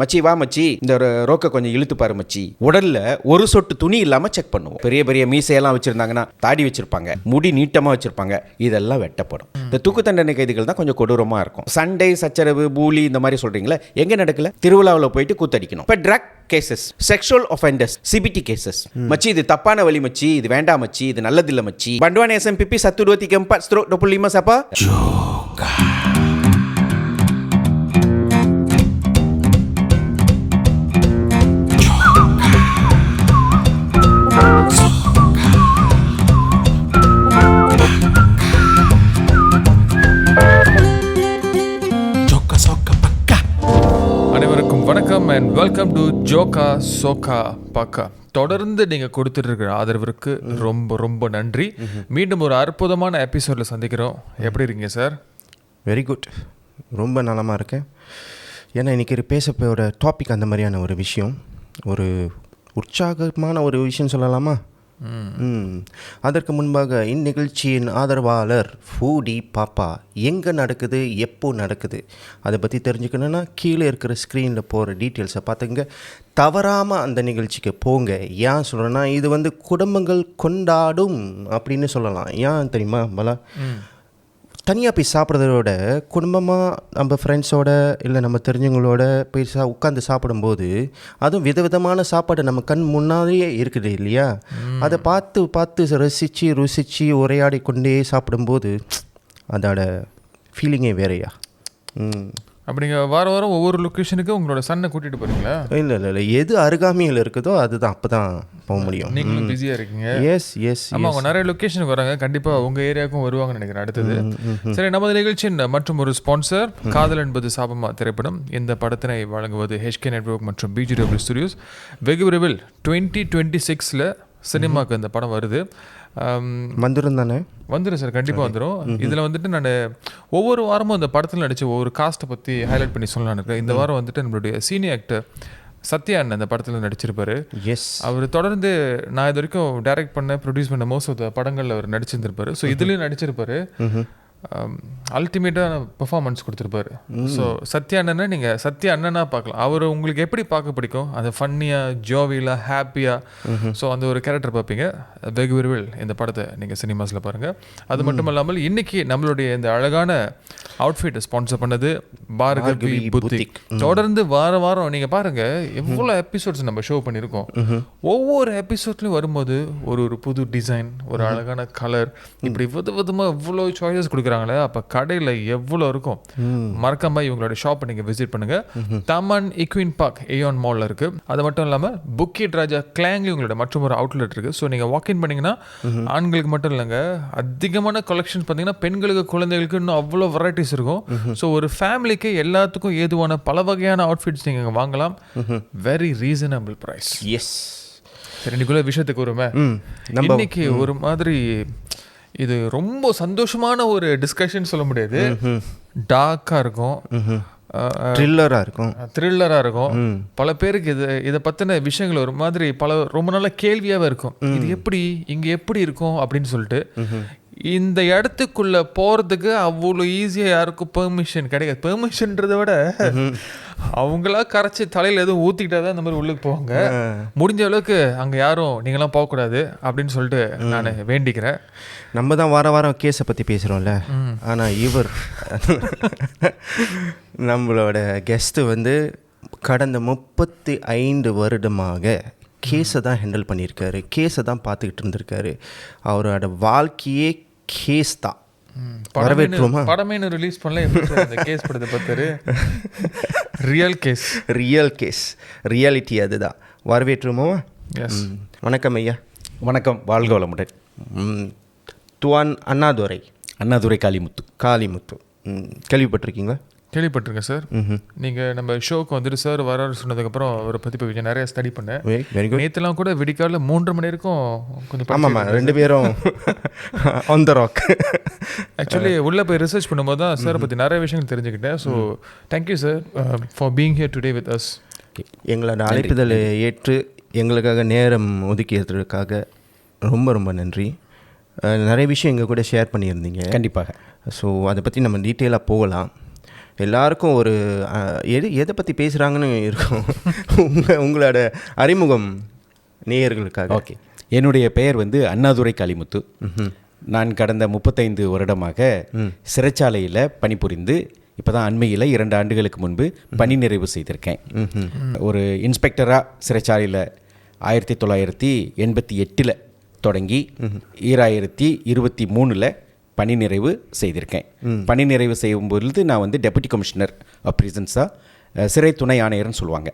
மச்சி வா மச்சி இந்த ரோக்கை கொஞ்சம் இழுத்து பாரு மச்சி. உடல்ல ஒரு சொட்டு துணி இல்லாம செக் பண்ணுவோம். பெரிய பெரிய மீசையெல்லாம் வச்சிருந்தாங்கன்னா, தாடி வச்சிருப்பாங்க, முடி நீட்டமா வச்சிருப்பாங்க, இதெல்லாம் வெட்டப்படும். இந்த தூக்கு தண்டனை கைதிகள் தான் கொஞ்சம் கொடூரமா இருக்கும். சண்டை சச்சரவு பூலி இந்த மாதிரி சொல்றீங்களா, எங்க நடக்கல? திருவிழாவில் போயிட்டு கூத்தடிக்கணும். இப்ப drug cases, sexual offenders, CBD cases. மச்சி இது தப்பான வழி மச்சி, இது வேண்டாம் மச்சி, இது நல்லதில்லை மச்சி. Banduan SMPP 1, 2, 3, 4 stroke 25 siapa? Joka. அனைவருக்கும் வணக்கம் அண்ட் வெல்கம் டு ஜோக்கா சோக்கா பாக்கா. தொடர்ந்து நீங்கள் கொடுத்துட்டு இருக்கிற ஆதரவிற்கு ரொம்ப ரொம்ப நன்றி. மீண்டும் ஒரு அற்புதமான எபிசோடில் சந்திக்கிறோம். எப்படி இருக்கீங்க சார்? வெரி குட், ரொம்ப நலமாக இருக்கேன். ஏன்னா இன்றைக்கி பேசப்போட டாபிக் அந்த மாதிரியான ஒரு விஷயம், ஒரு உற்சாகமான ஒரு விஷயம் சொல்லலாமா? அதற்கு முன்பாக இந்நிகழ்ச்சியின் ஆதரவாளர் ஃபூடி பாப்பா எங்கே நடக்குது, எப்போ நடக்குது, அதை பற்றி தெரிஞ்சுக்கணுன்னா கீழே இருக்கிற ஸ்க்ரீனில் போகிற டீட்டெயில்ஸை பார்த்துங்க. தவறாமல் அந்த நிகழ்ச்சிக்கு போங்க. ஏன் சொல்கிறேன்னா, இது குடும்பங்கள் கொண்டாடும் அப்படின்னு சொல்லலாம். ஏன் தெரியுமா பலா? தனியாக போய் சாப்பிட்றத விட குடும்பமாக நம்ம ஃப்ரெண்ட்ஸோட இல்லை நம்ம தெரிஞ்சவங்களோட போய் உட்காந்து சாப்பிடும்போது, அதுவும் விதவிதமான சாப்பாடு நம்ம கண் முன்னாடியே இருக்குது இல்லையா, அதை பார்த்து ருசித்து உரையாடி கொண்டே சாப்பிடும்போது அதோட ஃபீலிங்கே வேறையா. அப்படி நீங்கள் வாரம் வாரம் ஒவ்வொரு லொக்கேஷனுக்கு உங்களோட சன்னை கூட்டிகிட்டு போகிறீங்களா? இல்லை, எது அருகாமையில் இருக்குதோ அதுதான், அப்போ தான் போக முடியும். நீங்களும் பிஸியாக இருக்கீங்க. எஸ் ஆமாம், அவங்க நிறைய லொக்கேஷனுக்கு வராங்க. கண்டிப்பாக உங்கள் ஏரியாவுக்கும் வருவாங்கன்னு நினைக்கிறேன் அடுத்தது. சரி, நமது நிகழ்ச்சியின் மற்றும் ஒரு ஸ்பான்சர் காதல் என்பது சாபமா திரைப்படம். இந்த படத்தினை வழங்குவது HK நெட்வொர்க் மற்றும் BGW ஸ்டுடியோஸ். வெகு விரைவில் 2026 சினிமாவுக்கு இந்த படம் வருது. வந்துடும் தானே? வந்துடும் சார், கண்டிப்பாக வந்துடும். இதில் நான் ஒவ்வொரு வாரமும் இந்த படத்தில் நடித்த ஒவ்வொரு காஸ்ட்டை பற்றி ஹைலைட் பண்ணி சொல்லலான்னு இருக்கேன். இந்த வாரம் நம்மளுடைய சீனியர் ஆக்டர் சத்யா அண்ணன் அந்த படத்தில் நடிச்சிருப்பாரு. அவர் தொடர்ந்து நான் இது வரைக்கும் டைரக்ட் பண்ண ப்ரொடியூஸ் பண்ண மோஸ்ட் ஆஃப் த படங்களில் அவர் நடிச்சிருந்திருப்பாரு. ஸோ இதுலேயும் நடிச்சிருப்பாரு. அல்டிமேட்டான பெர்ஃபார்மன்ஸ் கொடுத்துருப்பாரு. ஸோ சத்யா அண்ணனை நீங்கள் சத்யா அண்ணனா பார்க்கலாம். அவர் உங்களுக்கு எப்படி பார்க்க பிடிக்கும், அது ஃபன்னியாக, ஜோவியலாக, ஹாப்பியாக, ஸோ அந்த ஒரு கேரக்டர் பார்ப்பீங்க. வெகு விரைவில் இந்த படத்தை நீங்கள் சினிமாஸில் பாருங்கள். அது மட்டும் இல்லாமல் இன்றைக்கி நம்மளுடைய இந்த அழகான அவுட்ஃபிட்டை ஸ்பான்சர் பண்ணது பார்கவி புத்திக். தொடர்ந்து வாரம் நீங்கள் பாருங்கள், எவ்வளோ எபிசோட்ஸ் நம்ம ஷோ பண்ணியிருக்கோம். ஒவ்வொரு எபிசோட்லையும் வரும்போது ஒரு புது டிசைன், ஒரு அழகான கலர், இப்படி விதமாக இவ்வளோ சாய்ஸஸ் கொடுக்குறாங்களே. அப்போ கடையில் எவ்வளோ இருக்கும். மறக்காம இவங்களோட ஷாப்பை நீங்கள் விசிட் பண்ணுங்கள். தமன் இக்வின் பார்க் ஏயான் மாலில் இருக்குது. அது மட்டும் இல்லாமல் புக்கிட் ராஜா கிளாங்லி உங்களோட மற்றும் ஒரு அவுட்லெட் இருக்குது. ஸோ நீங்கள் வாக்கின் பண்ணிங்கன்னா ஆண்களுக்கு மட்டும் இல்லைங்க, அதிகமான கலெக்ஷன்ஸ் பார்த்தீங்கன்னா பெண்களுக்கு, குழந்தைகளுக்கு இன்னும் அவ்வளோ வெரைட்டிஸ் இருக்கும். ஸோ ஒரு ஃபேமிலிக்கு எல்லாத்துக்கும் ஏதுவான பல வகையான அவுட்ஃபிட்ஸ் நீங்கள் வாங்கலாம். Very reasonable price. எஸ். சரி, இன்னைக்குள்ள விஷயத்துக்கு வருமே. இன்னைக்கு ஒரு மாதிரி இது ரொம்ப சந்தோஷமான ஒரு டிஸ்கஷன் சொல்ல முடியாது. டார்க்காக இருக்கும், த்ரில்லராக இருக்கும். பல பேருக்கு இதை பற்றின விஷயங்கள் ஒரு மாதிரி ரொம்ப நாள கேள்வியாகவே இருக்கும். இது எப்படி, இங்கே எப்படி இருக்கும் அப்படின்னு சொல்லிட்டு. இந்த இடத்துக்குள்ள போகிறதுக்கு அவ்வளோ ஈஸியாக யாருக்கும் பெர்மிஷன் கிடையாது. பெர்மிஷன்றதை விட அவங்களா கரைச்சி தலையில் எதுவும் ஊற்றிக்கிட்டா தான் இந்த மாதிரி உள்ளுக்கு போவாங்க. முடிஞ்ச அளவுக்கு அங்கே யாரும் நீங்களாம் போகக்கூடாது அப்படின்னு சொல்லிட்டு நான் வேண்டிக்கிறேன். நம்ம தான் வாரம் கேஸை பற்றி பேசுகிறோம்ல, ஆனால் இவர் நம்மளோட கெஸ்ட்டு கடந்த 35 வருடமாக கேஸை தான் ஹேண்டில் பண்ணியிருக்காரு, கேஸை தான் பார்த்துக்கிட்டு இருந்திருக்காரு. அவரோட வாழ்க்கையே கேஸ் தான். வரவேற்றுமா? படமே ரிலீஸ் பண்ணல, இந்த கேஸ் படத்தை பார்த்தாரு. ரியல் கேஸ் ரியாலிட்டி அதுதான். வரவேற்றுமா? வணக்கம் ஐயா. வணக்கம், வாழ்க வளமுடன். துவான் அண்ணாதுரை காளிமுத்து கேள்விப்பட்டிருக்கீங்களா? கேள்விப்பட்டிருக்கேன் சார். நீங்கள் நம்ம ஷோக்கு சார் வராரு சொன்னதுக்கப்புறம் அவரை பற்றி போய் நிறைய ஸ்டடி பண்ணேன். Very good. நேற்றுலாம் கூட விடிக்காலில் 3:30 மணி வரைக்கும் கொஞ்சம். ஆமாம், 2 பேரும் ஆன் த ராக். ஆக்சுவலி உள்ளே போய் ரிசர்ச் பண்ணும்போது தான் சாரை பற்றி நிறைய விஷயங்கள் தெரிஞ்சுக்கிட்டேன். So thank you sir for being here today with us. எங்களோட அழைப்புதலை ஏற்று எங்களுக்காக நேரம் ஒதுக்கியதற்காக ரொம்ப ரொம்ப நன்றி. நிறைய விஷயம் எங்கள் கூட ஷேர் பண்ணியிருந்தீங்க. கண்டிப்பாக. ஸோ அதை பற்றி நம்ம டீட்டெயிலாக போகலாம். எல்லாருக்கும் ஒரு எதை பற்றி பேசுகிறாங்கன்னு இருக்கும். உங்களோட அறிமுகம் நேயர்களுக்காக. ஓகே, என்னுடைய பெயர் வந்து அண்ணாதுரை காளிமுத்து. நான் கடந்த 35 வருடமாக சிறைச்சாலையில் பணிபுரிந்து இப்போ தான் அண்மையில் 2 ஆண்டுகளுக்கு முன்பு பணி நிறைவு செய்திருக்கேன். ஒரு இன்ஸ்பெக்டராக சிறைச்சாலையில் 1988 தொடங்கி 2023 பணி நிறைவு செய்திருக்கேன். பணி நிறைவு செய்யும் பொழுது நான் வந்து டெபுட்டி கமிஷனர் ஆஃப் பிரிசன்ஸாக சிறை துணை ஆணையர்னு சொல்லுவாங்க,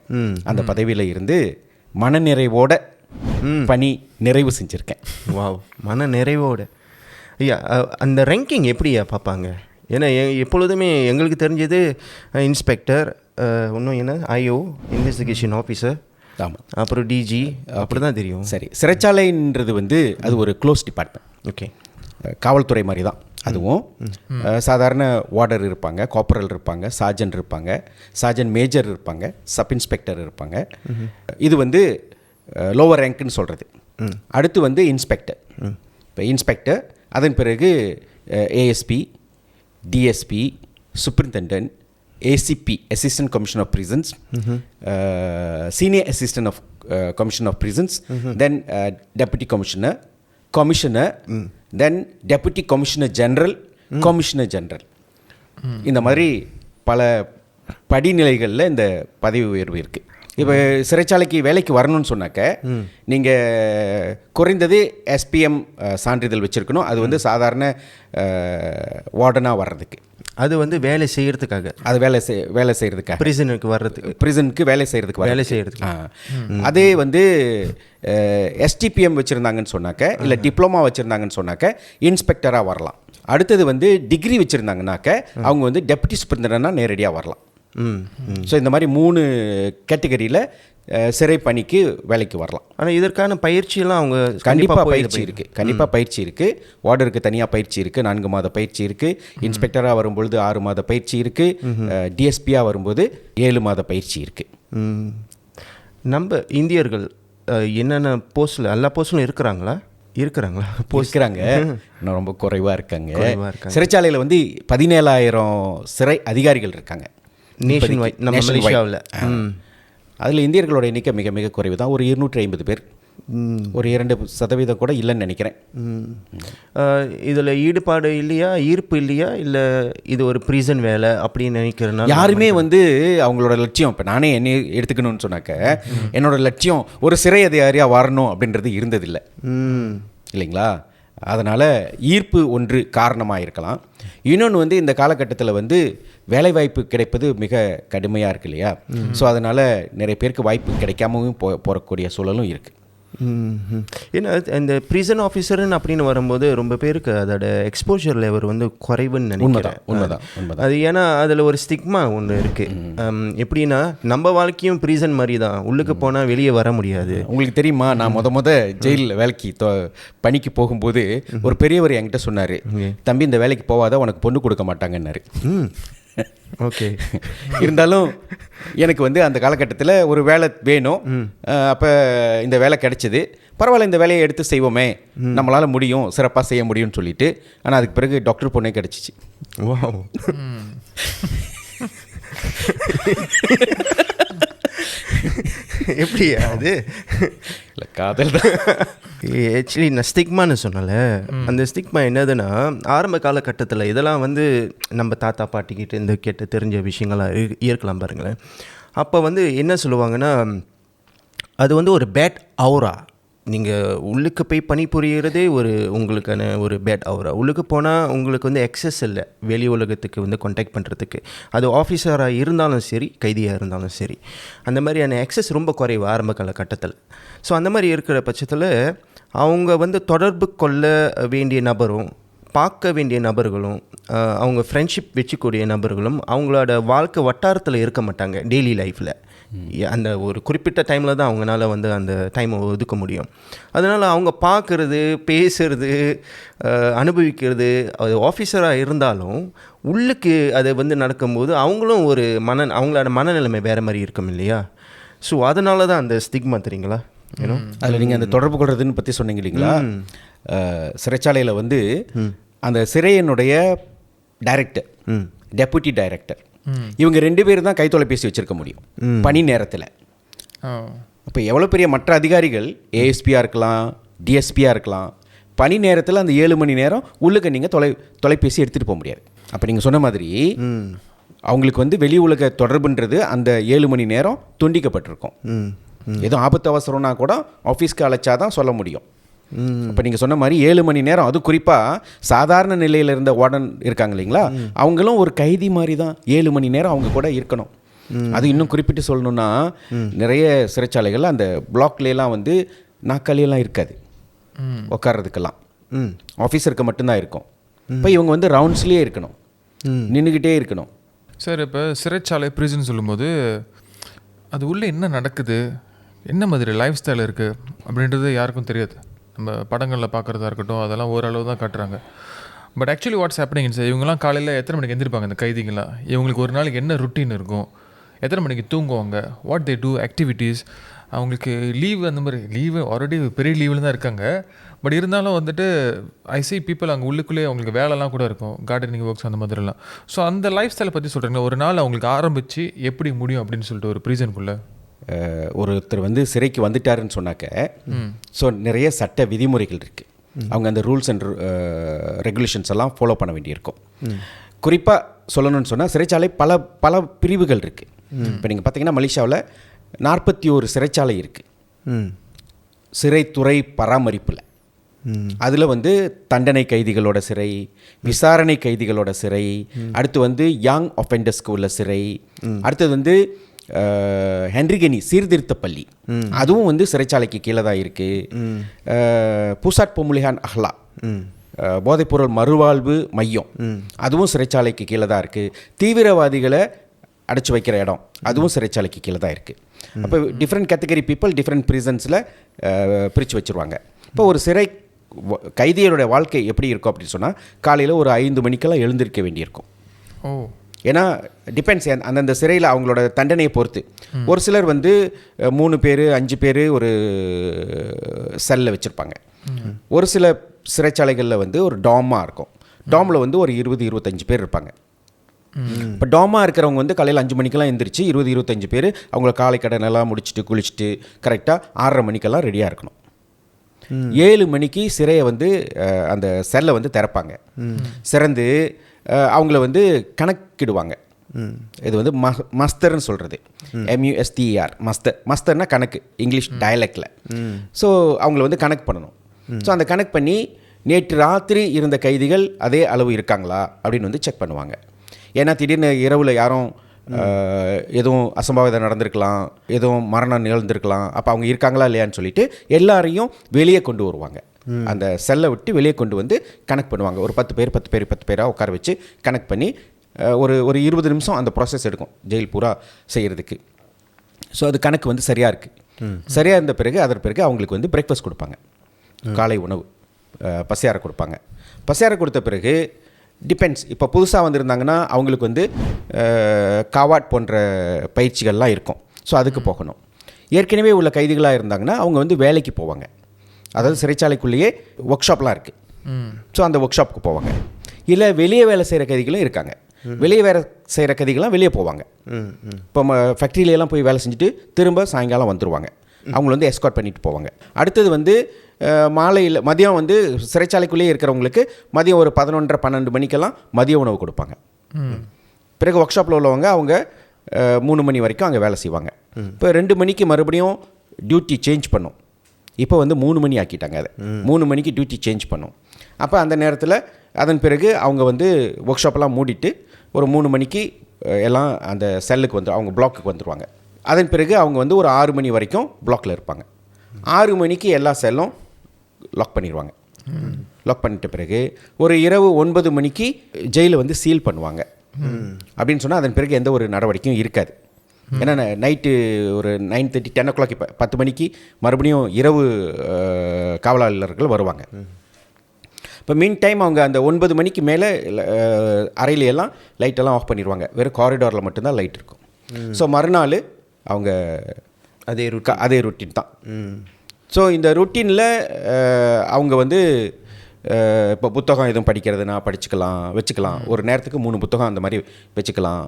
அந்த பதவியில் இருந்து மனநிறைவோட பணி நிறைவு செஞ்சுருக்கேன். வாவ், மன நிறைவோட. ஐயா, அந்த ரேங்கிங் எப்படியா பார்ப்பாங்க? ஏன்னா எப்பொழுதுமே எங்களுக்கு தெரிஞ்சது இன்ஸ்பெக்டர், இன்னும் என்ன ஐஓ, இன்வெஸ்டிகேஷன் ஆஃபீஸர், ஆமாம், அப்புறம் டிஜி, அப்படி தான் தெரியும். சரி, சிறைச்சாலைன்றது வந்து அது ஒரு க்ளோஸ் டிபார்ட்மெண்ட். ஓகே, காவல்துறை மாதிரி தான் அதுவும். சாதாரண வார்டர் இருப்பாங்க, கார்பரல் இருப்பாங்க, சார்ஜன்ட் இருப்பாங்க, சார்ஜன்ட் மேஜர் இருப்பாங்க, சப் இன்ஸ்பெக்டர் இருப்பாங்க. இது வந்து லோவர் ரேங்க்னு சொல்கிறது. அடுத்து வந்து இன்ஸ்பெக்டர். இப்போ இன்ஸ்பெக்டர், அதன் பிறகு ASP, DSP, superintendent, ACP assistant commissioner of prisons, senior assistant of commissioner of prisons, then deputy commissioner, commissioner, then deputy commissioner general, commissioner general. இந்த மாதிரி பல படிநிலைகளில் இந்த பதவி உயர்வு இருக்குது. இப்போ சிறைச்சாலைக்கு வேலைக்கு வரணும்னு சொன்னாக்க நீங்கள் குறைந்தது எஸ்பிஎம் சான்றிதழ் வச்சுருக்கணும். அது வந்து சாதாரண வார்டனாக வர்றதுக்கு, அது வந்து வேலை செய்கிறதுக்காக, அது வேலை செய்கிறதுக்காக, ப்ரிசனுக்கு வேலை செய்கிறதுக்கு. அதே வந்து எஸ்டிபிஎம் வச்சுருந்தாங்கன்னு சொன்னாக்க, இல்லை டிப்ளமா வச்சுருந்தாங்கன்னு சொன்னாக்க இன்ஸ்பெக்டராக வரலாம். அடுத்தது வந்து டிகிரி வச்சுருந்தாங்கனாக்க அவங்க வந்து டெப்யூட்டி சூப்பரிண்டென்டென்ட்டாக நேரடியாக வரலாம். ஸோ இந்த மாதிரி 3 கேட்டகரியில் சிறை பணிக்கு வேலைக்கு வரலாம். ஆனால் இதற்கான பயிற்சியெல்லாம் அவங்க கண்டிப்பாக பயிற்சி இருக்குது. வார்டருக்கு தனியாக பயிற்சி இருக்குது, 4 மாத பயிற்சி இருக்குது. இன்ஸ்பெக்டராக வரும்பொழுது 6 மாத பயிற்சி இருக்குது. டிஎஸ்பியாக வரும்போது 7 மாத பயிற்சி இருக்குது. நம்ம இந்தியர்கள் என்னென்ன போஸ்டில், எல்லா போஸ்டிலும் இருக்கிறாங்க. இன்னும் ரொம்ப குறைவாக இருக்காங்க. சிறைச்சாலையில் வந்து 17,000 சிறை அதிகாரிகள் இருக்காங்க நேஷன் வைட், நம்ம மலேசியாவில். அதில் இந்தியர்களோட எண்ணிக்கை மிக மிக குறைவு தான், ஒரு 250 பேர். ஒரு 2% கூட இல்லைன்னு நினைக்கிறேன். இதில் ஈடுபாடு இல்லையா, ஈர்ப்பு இல்லையா, இல்லை இது ஒரு ப்ரிசன் வேலை அப்படின்னு நினைக்கிறேன்னா? யாருமே வந்து அவங்களோட லட்சியம், இப்போ நானே என்னை எடுத்துக்கணும்னு சொன்னாக்க என்னோட லட்சியம் ஒரு சிறை அதிகாரியாக வரணும் அப்படின்றது இருந்ததில்லை, இல்லைங்களா? அதனால் ஈர்ப்பு ஒன்று காரணமாக இருக்கலாம். இன்னொன்று வந்து இந்த காலகட்டத்தில் வந்து வேலைவாய்ப்பு கிடைப்பது மிக கடுமையாக இருக்கு இல்லையா? ஸோ அதனால் நிறைய பேருக்கு வாய்ப்பு கிடைக்காமவும் போகக்கூடிய சூழலும் இருக்குது. ஏன்னா இந்த ப்ரிசன் ஆஃபீஸர்னு அப்படின்னு வரும்போது ரொம்ப பேருக்கு அதோட எக்ஸ்போஜர் லெவல் வந்து குறைவுன்னு நினைக்கிறேன். உண்மைதான். அது ஏன்னா அதில் ஒரு ஸ்டிக்மா ஒன்று இருக்குது. எப்படின்னா நம்ம வாழ்க்கையும் ப்ரிசன் மாதிரி தான், உள்ளுக்கு போனால் வெளியே வர முடியாது. உங்களுக்கு தெரியுமா, நான் முத ஜெயிலில் வேலைக்கு பணிக்கு போகும்போது ஒரு பெரியவர் என்கிட்ட சொன்னார், தம்பி இந்த வேலைக்கு போவாத, உனக்கு பொண்ணு கொடுக்க மாட்டாங்கன்னாரு. ஓகே. இருந்தாலும் எனக்கு வந்து அந்த காலகட்டத்தில் ஒரு வேலை வேணும். அப்போ இந்த வேலை கிடைச்சிது. பரவாயில்ல, இந்த வேலையை எடுத்து செய்வோமே, நம்மளால் முடியும், சிறப்பாக செய்ய முடியும்னு சொல்லிட்டு. ஆனால் அதுக்கு பிறகு டாக்டர் பொண்ணே கிடச்சிச்சு. வாவ். எப்படியா அது? இல்லை, காதல் தான். ஆக்சுவலி நான் ஸ்டிக்மான்னு சொன்னல, அந்த ஸ்டிக்மா என்னதுன்னா, ஆரம்ப காலகட்டத்தில் இதெல்லாம் வந்து நம்ம தாத்தா பாட்டிக்கிட்ட இந்த கேட்டு தெரிஞ்ச விஷயங்களாக இருக்கலாம் பாருங்களேன். அப்போ வந்து என்ன சொல்லுவாங்கன்னா, அது வந்து ஒரு பேட் அவுரா. நீங்கள் உள்ளுக்கு போய் பணிபுரியறதே ஒரு உங்களுக்கான ஒரு பேட் அவுரா. உள்ளுக்கு போனால் உங்களுக்கு வந்து எக்ஸஸ் இல்லை வெளி உலகத்துக்கு வந்து கான்டாக்ட் பண்ணுறதுக்கு. அது ஆஃபீஸராக இருந்தாலும் சரி, கைதியாக இருந்தாலும் சரி, அந்த மாதிரியான எக்ஸஸ் ரொம்ப குறைவு ஆரம்ப காலகட்டத்தில். ஸோ அந்த மாதிரி இருக்கிற பட்சத்தில் அவங்க வந்து தொடர்பு கொள்ள வேண்டிய நபரும், பார்க்க வேண்டிய நபர்களும், அவங்க ஃப்ரெண்ட்ஷிப் வச்சுக்கூடிய நபர்களும் அவங்களோட வாழ்க்கை வட்டாரத்தில் இருக்க மாட்டாங்க. டெய்லி லைஃப்பில் அந்த ஒரு குறிப்பிட்ட டைமில் தான் அவங்களால வந்து அந்த டைமை ஒதுக்க முடியும். அதனால் அவங்க பார்க்குறது, பேசுகிறது, அனுபவிக்கிறது, அது ஆஃபீஸராக இருந்தாலும் உள்ளுக்கு அது வந்து நடக்கும்போது அவங்களும் ஒரு அவங்களோட மனநிலைமை வேறு மாதிரி இருக்கும் இல்லையா? ஸோ அதனால தான் அந்த ஸ்டிக்மா, தெரியுங்களா? ஏன்னா அதில் நீங்கள் அந்த தொடர்பு கொள்றதுன்னு பற்றி சொன்னீங்க இல்லைங்களா? சிறைச்சாலையில் வந்து அந்த சிறையினுடைய டைரக்டர், டெபுட்டி டைரக்டர், இவங்க 2 பேர் தான் கைத்தொலைபேசி வச்சுருக்க முடியும் பணி நேரத்தில். அப்போ எவ்வளோ பெரிய மற்ற அதிகாரிகள் ஏஎஸ்பியாக இருக்கலாம், டிஎஸ்பியாக இருக்கலாம், பணி நேரத்தில் அந்த 7 மணி நேரம் உள்ளுக்கு நீங்கள் தொலைபேசி எடுத்துகிட்டு போக முடியாது. அப்போ நீங்கள் சொன்ன மாதிரி அவங்களுக்கு வந்து வெளி உலக தொடர்புன்றது அந்த 7 மணி நேரம் துண்டிக்கப்பட்டிருக்கும். எதுவும் ஆபத்து அவசரம்னா கூட ஆஃபீஸ்க்கு அழைச்சா தான் சொல்ல முடியும். இப்போ நீங்கள் சொன்ன மாதிரி 7 மணி நேரம், அது குறிப்பாக சாதாரண நிலையில் இருந்த வார்டன் இருக்காங்க இல்லைங்களா, அவங்களும் ஒரு கைதி மாதிரி தான் 7 மணி நேரம் அவங்க கூட இருக்கணும். அது இன்னும் குறிப்பிட்டு சொல்லணுன்னா நிறைய சிறைச்சாலைகள் அந்த பிளாக்லாம் வந்து நாற்காலியெல்லாம் இருக்காது உட்கார்றதுக்கெல்லாம், ஆஃபீஸருக்கு மட்டும்தான் இருக்கும். இப்போ இவங்க வந்து ரவுண்ட்ஸ்லேயே இருக்கணும், நின்றுக்கிட்டே இருக்கணும். சார் இப்போ சிறைச்சாலை ப்ரிசன் சொல்லும்போது அது உள்ளே என்ன நடக்குது, என்ன மாதிரி லைஃப் ஸ்டைல் இருக்குது அப்படின்றது யாருக்கும் தெரியாது. நம்ம படங்களில் பார்க்குறதா இருக்கட்டும் அதெல்லாம் ஓரளவு தான் காட்டுறாங்க. But actually what's happening sir, இவங்கெல்லாம் காலையில் எத்தனை மணிக்கு எந்திரிப்பாங்க இந்த கைதிங்களாம், இவங்களுக்கு ஒரு நாளைக்கு என்ன ருட்டீன் இருக்கும், எத்தனை மணிக்கு தூங்குவாங்க, வாட் தே டூ ஆக்டிவிட்டீஸ், அவங்களுக்கு லீவு அந்த மாதிரி லீவு ஆல்ரெடி பெரிய லீவில் தான் இருக்காங்க. பட் இருந்தாலும் வந்துட்டு ஐ சி பீப்புள் அங்கே உள்ளுக்குள்ளேயே அவங்களுக்கு வேலைலாம் கூட இருக்கும், கார்டனிங் ஒர்க்ஸ் அந்த மாதிரிலாம். ஸோ அந்த லைஃப் ஸ்டைலை பற்றி சொல்கிறீங்களா, ஒரு நாள் அவங்களுக்கு ஆரம்பித்து எப்படி முடியும் அப்படின்னு சொல்லிட்டு ஒரு ப்ரீசனுக்குள்ளே. ஒருத்தர் வந்து சிறைக்கு வந்துட்டாருன்னு சொன்னாக்க ஸோ நிறைய சட்ட விதிமுறைகள் இருக்குது. அவங்க அந்த ரூல்ஸ் அண்ட் ரெகுலேஷன்ஸ் எல்லாம் ஃபாலோ பண்ண வேண்டியிருக்கும். குறிப்பாக சொல்லணும்னு சொன்னால் சிறைச்சாலை பல பல பிரிவுகள் இருக்குது. இப்போ நீங்கள் பார்த்தீங்கன்னா மலேசியாவில் 41 சிறைச்சாலை இருக்குது சிறைத்துறை பராமரிப்பில். அதில் வந்து தண்டனை கைதிகளோட சிறை, விசாரணை கைதிகளோட சிறை, அடுத்து வந்து யங் ஒஃபெண்டர்ஸ்க்கு உள்ள சிறை, அடுத்தது வந்து ஹென்ரிகனி சீர்திருத்த பள்ளி, அதுவும் வந்து சிறைச்சாலைக்கு கீழே தான் இருக்குது. பூசாட் பொமுலிஹான் அஹ்லா போதைப்பொருள் மறுவாழ்வு மையம், அதுவும் சிறைச்சாலைக்கு கீழே தான் இருக்குது. தீவிரவாதிகளை அடைச்சி வைக்கிற இடம், அதுவும் சிறைச்சாலைக்கு கீழே தான் இருக்குது. அப்போ டிஃப்ரெண்ட் கேட்டகரி பீப்புள் டிஃப்ரெண்ட் ப்ரிசன்ஸில் பிரித்து வச்சுருவாங்க. இப்போ ஒரு சிறை கைதிகளுடைய வாழ்க்கை எப்படி இருக்கும் அப்படின்னு சொன்னால் காலையில் ஒரு 5 மணிக்கெல்லாம் எழுந்திருக்க வேண்டியிருக்கும். ஏன்னா டிபெண்ட்ஸ் அந்தந்த சிறையில் அவங்களோட தண்டனையை பொறுத்து. ஒரு சிலர் வந்து 3 பேர் 5 பேர் ஒரு செல்லில் வச்சுருப்பாங்க. ஒரு சில சிறைச்சாலைகளில் வந்து ஒரு டாமாக இருக்கும். டாமில் வந்து ஒரு 20-25 பேர் இருப்பாங்க. இப்போ டாமாக இருக்கிறவங்க வந்து காலையில் 5 மணிக்கெல்லாம் எழுந்திரிச்சு 20-25 பேர் அவங்கள காலை கடனெல்லாம் முடிச்சுட்டு குளிச்சுட்டு கரெக்டாக 6:30 மணிக்கெல்லாம் ரெடியாக இருக்கணும். 7 மணிக்கு சிறையை வந்து அந்த செல்லை வந்து திறப்பாங்க. சிறந்து அவங்கள வந்து கணக்கிடுவாங்க. இது வந்து மஸ்தர்ன்னு சொல்கிறது, MUSTER மஸ்தர்னா கணக்கு, இங்கிலீஷ் டயலெக்டில். ஸோ அவங்கள வந்து கணக்கு பண்ணணும். ஸோ அந்த கணக்கு பண்ணி நேற்று ராத்திரி இருந்த கைதிகள் அதே அளவு இருக்காங்களா அப்படின்னு வந்து செக் பண்ணுவாங்க. ஏன்னா திடீர்னு இரவில் யாரும் எதுவும் அசம்பாவிதம் நடந்திருக்கலாம், எதுவும் மரணம் நிகழ்ந்திருக்கலாம். அப்போ அவங்க இருக்காங்களா இல்லையான்னு சொல்லிட்டு எல்லாரையும் வெளியே கொண்டு வருவாங்க. அந்த செல்லை விட்டு வெளியே கொண்டு வந்து கனெக்ட் பண்ணுவாங்க. ஒரு 10 பேராக உட்கார வச்சு கனெக்ட் பண்ணி ஒரு 20 நிமிஷம் அந்த ப்ராசஸ் எடுக்கும் ஜெயில் பூரா செய்கிறதுக்கு. ஸோ அது கணக்கு வந்து சரியாக இருக்குது. சரியாக இருந்த பிறகு அதன் பிறகு அவங்களுக்கு வந்து பிரேக்ஃபாஸ்ட் கொடுப்பாங்க, காலை உணவு பசியார கொடுப்பாங்க. பசியார கொடுத்த பிறகு டிபெண்ட்ஸ், இப்போ புதுசாக வந்திருந்தாங்கன்னா அவங்களுக்கு வந்து காவாட் போன்ற பயிற்சிகள்லாம் இருக்கும். ஸோ அதுக்கு போகணும். ஏற்கனவே உள்ள கைதிகளாக இருந்தாங்கன்னா அவங்க வந்து வேலைக்கு போவாங்க. அதாவது சிறைச்சாலைக்குள்ளேயே ஒர்க் ஷாப்லாம் இருக்குது. ஸோ அந்த ஒர்க் ஷாப்புக்கு போவாங்க. இல்லை வெளியே வேலை செய்கிற கைதிகளும் இருக்காங்க. வெளியே வேலை செய்கிற கைதிகள்லாம் வெளியே போவாங்க. இப்போ ஃபேக்ட்ரியிலலாம் போய் வேலை செஞ்சுட்டு திரும்ப சாயங்காலம் வந்துடுவாங்க. அவங்கள வந்து எஸ்கார்ட் பண்ணிட்டு போவாங்க. அடுத்தது வந்து மாலையில் மதியம் வந்து சிறைச்சாலைக்குள்ளேயே இருக்கிறவங்களுக்கு மதியம் ஒரு 11:30-12 மணிக்கெல்லாம் மதிய உணவு கொடுப்பாங்க. பிறகு ஒர்க் ஷாப்பில் உள்ளவங்க அவங்க 3 மணி வரைக்கும் அங்கே வேலை செய்வாங்க. இப்போ 2 மணிக்கு மறுபடியும் டியூட்டி சேஞ்ச் பண்ணும். இப்போ வந்து 3 மணி ஆக்கிட்டாங்க. அதை 3 மணிக்கு டியூட்டி சேஞ்ச் பண்ணும். அப்போ அந்த நேரத்தில் அதன் பிறகு அவங்க வந்து ஒர்க் ஷாப்பெல்லாம் மூடிட்டு ஒரு 3 மணிக்கு எல்லாம் அந்த செல்லுக்கு வந்து அவங்க பிளாக்குக்கு வந்துடுவாங்க. அதன் பிறகு அவங்க வந்து ஒரு 6 மணி வரைக்கும் பிளாக்கில் இருப்பாங்க. 6 மணிக்கு எல்லா செல்லும் லாக் பண்ணிடுவாங்க. லாக் பண்ணிட்ட பிறகு ஒரு இரவு 9 மணிக்கு ஜெயிலை வந்து சீல் பண்ணுவாங்க. அப்படின்னு சொன்னால் அதன் பிறகு எந்த ஒரு நடவடிக்கையும் இருக்காது. ஏன்னா நைட்டு ஒரு 9:30 10 o'clock இப்போ 10 மணிக்கு மறுபடியும் இரவு காவலாளர்கள் வருவாங்க. இப்போ மீன் டைம் அவங்க அந்த 9 மணிக்கு மேலே அறையிலையெல்லாம் லைட்டெல்லாம் ஆஃப் பண்ணிடுவாங்க. வெறும் காரிடாரில் மட்டும்தான் லைட் இருக்கும். ஸோ மறுநாள் அவங்க அதே ரொட்டீன் தான். ஸோ இந்த ரொட்டீனில் அவங்க வந்து இப்போ புத்தகம் எதுவும் படிக்கிறதுனா படிச்சுக்கலாம் வச்சுக்கலாம். ஒரு நேரத்துக்கு 3 புத்தகம் அந்த மாதிரி வச்சுக்கலாம்.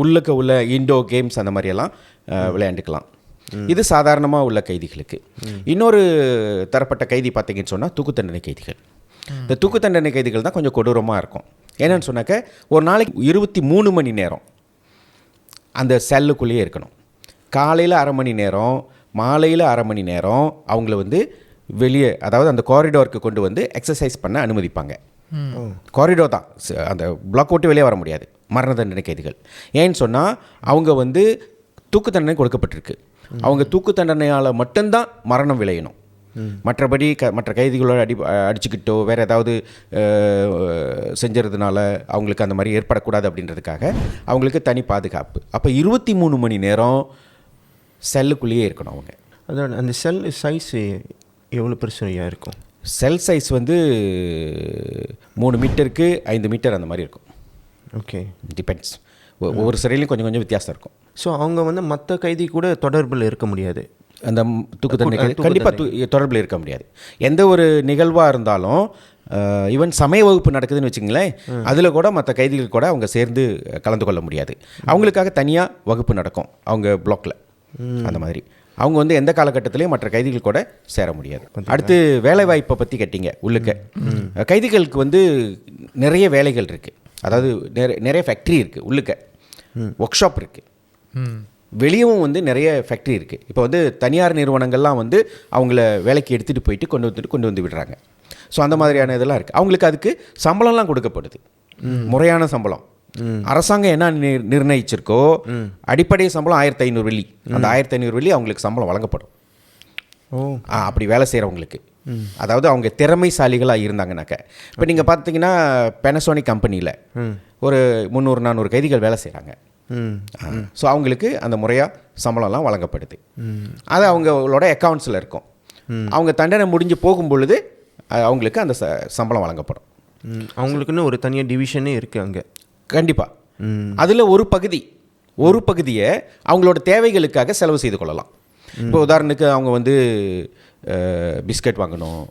உள்ளுக்கு உள்ள இண்டோ கேம்ஸ் அந்த மாதிரியெல்லாம் விளையாண்டுக்கலாம். இது சாதாரணமாக உள்ள கைதிகளுக்கு. இன்னொரு தரப்பட்ட கைதி பார்த்தீங்கன்னு சொன்னால் தூக்கு தண்டனை கைதிகள். இந்த தூக்கு தண்டனை கைதிகள் தான் கொஞ்சம் கொடூரமாக இருக்கும். என்னன்னு சொன்னாக்க ஒரு நாளைக்கு 23 மணி நேரம் அந்த செல்லுக்குள்ளேயே இருக்கணும். காலையில் அரை மணி நேரம், மாலையில் அரை மணி நேரம் அவங்கள வந்து வெளியே, அதாவது அந்த காரிடோருக்கு கொண்டு வந்து எக்ஸசைஸ் பண்ண அனுமதிப்பாங்க. காரிடோர் தான், அந்த பிளாக் விட்டு வெளியே வர முடியாது மரண தண்டனை கைதிகள். ஏன்னு சொன்னால் அவங்க வந்து தூக்கு தண்டனை கொடுக்கப்பட்டிருக்கு. அவங்க தூக்கு தண்டனையால் மட்டும்தான் மரணம் விளையணும். மற்றபடி மற்ற கைதிகளோட அடிச்சுக்கிட்டோ வேறு ஏதாவது செஞ்சதுனால அவங்களுக்கு அந்த மாதிரி ஏற்படக்கூடாது அப்படின்றதுக்காக அவங்களுக்கு தனி பாதுகாப்பு. அப்போ 23 மணி நேரம் செல்லுக்குள்ளேயே இருக்கணும் அவங்க. அதான் அந்த செல் சைஸ் எவ்வளோ பெருசாக இருக்கும்? செல் சைஸ் வந்து 3 மீட்டருக்கு 5 மீட்டர் அந்த மாதிரி இருக்கும். Okay, depends. ஒவ்வொரு சிறையிலையும் கொஞ்சம் கொஞ்சம் வித்தியாசம் இருக்கும். ஸோ அவங்க வந்து மற்ற கைதி கூட தொடர்பில் இருக்க முடியாது. அந்த தூக்கு தண்டனை கண்டிப்பாக தொடர்பில் இருக்க முடியாது. எந்த ஒரு நிகழ்வாக இருந்தாலும் ஈவன் சமய வகுப்பு நடக்குதுன்னு வச்சுங்களேன், அதில் கூட மற்ற கைதிகள் கூட அவங்க சேர்ந்து கலந்து கொள்ள முடியாது. அவங்களுக்காக தனியாக வகுப்பு நடக்கும் அவங்க பிளாக்ல. அந்த மாதிரி அவங்க வந்து எந்த காலகட்டத்திலையும் மற்ற கைதிகள் கூட சேர முடியாது. அடுத்து வேலை வாய்ப்பை பற்றி கேட்டீங்க. உள்ளுக்க கைதிகளுக்கு வந்து நிறைய வேலைகள் இருக்குது. அதாவது நிறைய ஃபேக்ட்ரி இருக்குது, உள்ளுக்க ஒர்க் ஷாப் இருக்குது, வெளியவும் வந்து நிறைய ஃபேக்ட்ரி இருக்குது. இப்போ வந்து தனியார் நிறுவனங்கள்லாம் வந்து அவங்கள வேலைக்கு எடுத்துகிட்டு போயிட்டு கொண்டு வந்து விடுறாங்க. ஸோ அந்த மாதிரியான இதெல்லாம் இருக்குது. அவங்களுக்கு அதுக்கு சம்பளம்லாம் கொடுக்கப்படுது, முறையான சம்பளம். அரசாங்கம் என்ன நிர்ணயிச்சிருக்கோ அடிப்படை சம்பளம் 1500 வெள்ளி. அந்த 1500 வெள்ளி அவங்களுக்கு சம்பளம் வழங்கப்படும். அப்படி வேலை செய்கிறவங்களுக்கு, அதாவது அவங்க திறமைசாலிகளாக இருந்தாங்கனாக்க. இப்போ நீங்கள் பார்த்தீங்கன்னா பெனசோனிக் கம்பெனியில் ஒரு 300-400 கைதிகள் வேலை செய்கிறாங்க. ஸோ அவங்களுக்கு அந்த முறையாக சம்பளம்லாம் வழங்கப்படுது. அது அவங்களோட அக்கௌண்ட்ஸில் இருக்கும். அவங்க தண்டனை முடிஞ்சு போகும் பொழுது அவங்களுக்கு அந்த சம்பளம் வழங்கப்படும். அவங்களுக்குன்னு ஒரு தனியாக டிவிஷனே இருக்குது அங்கே. கண்டிப்பாக. அதில் ஒரு பகுதியை அவங்களோட தேவைகளுக்காக செலவு செய்து கொள்ளலாம். இப்போ உதாரணத்துக்கு அவங்க வந்து பிஸ்கட் வாங்கணும்,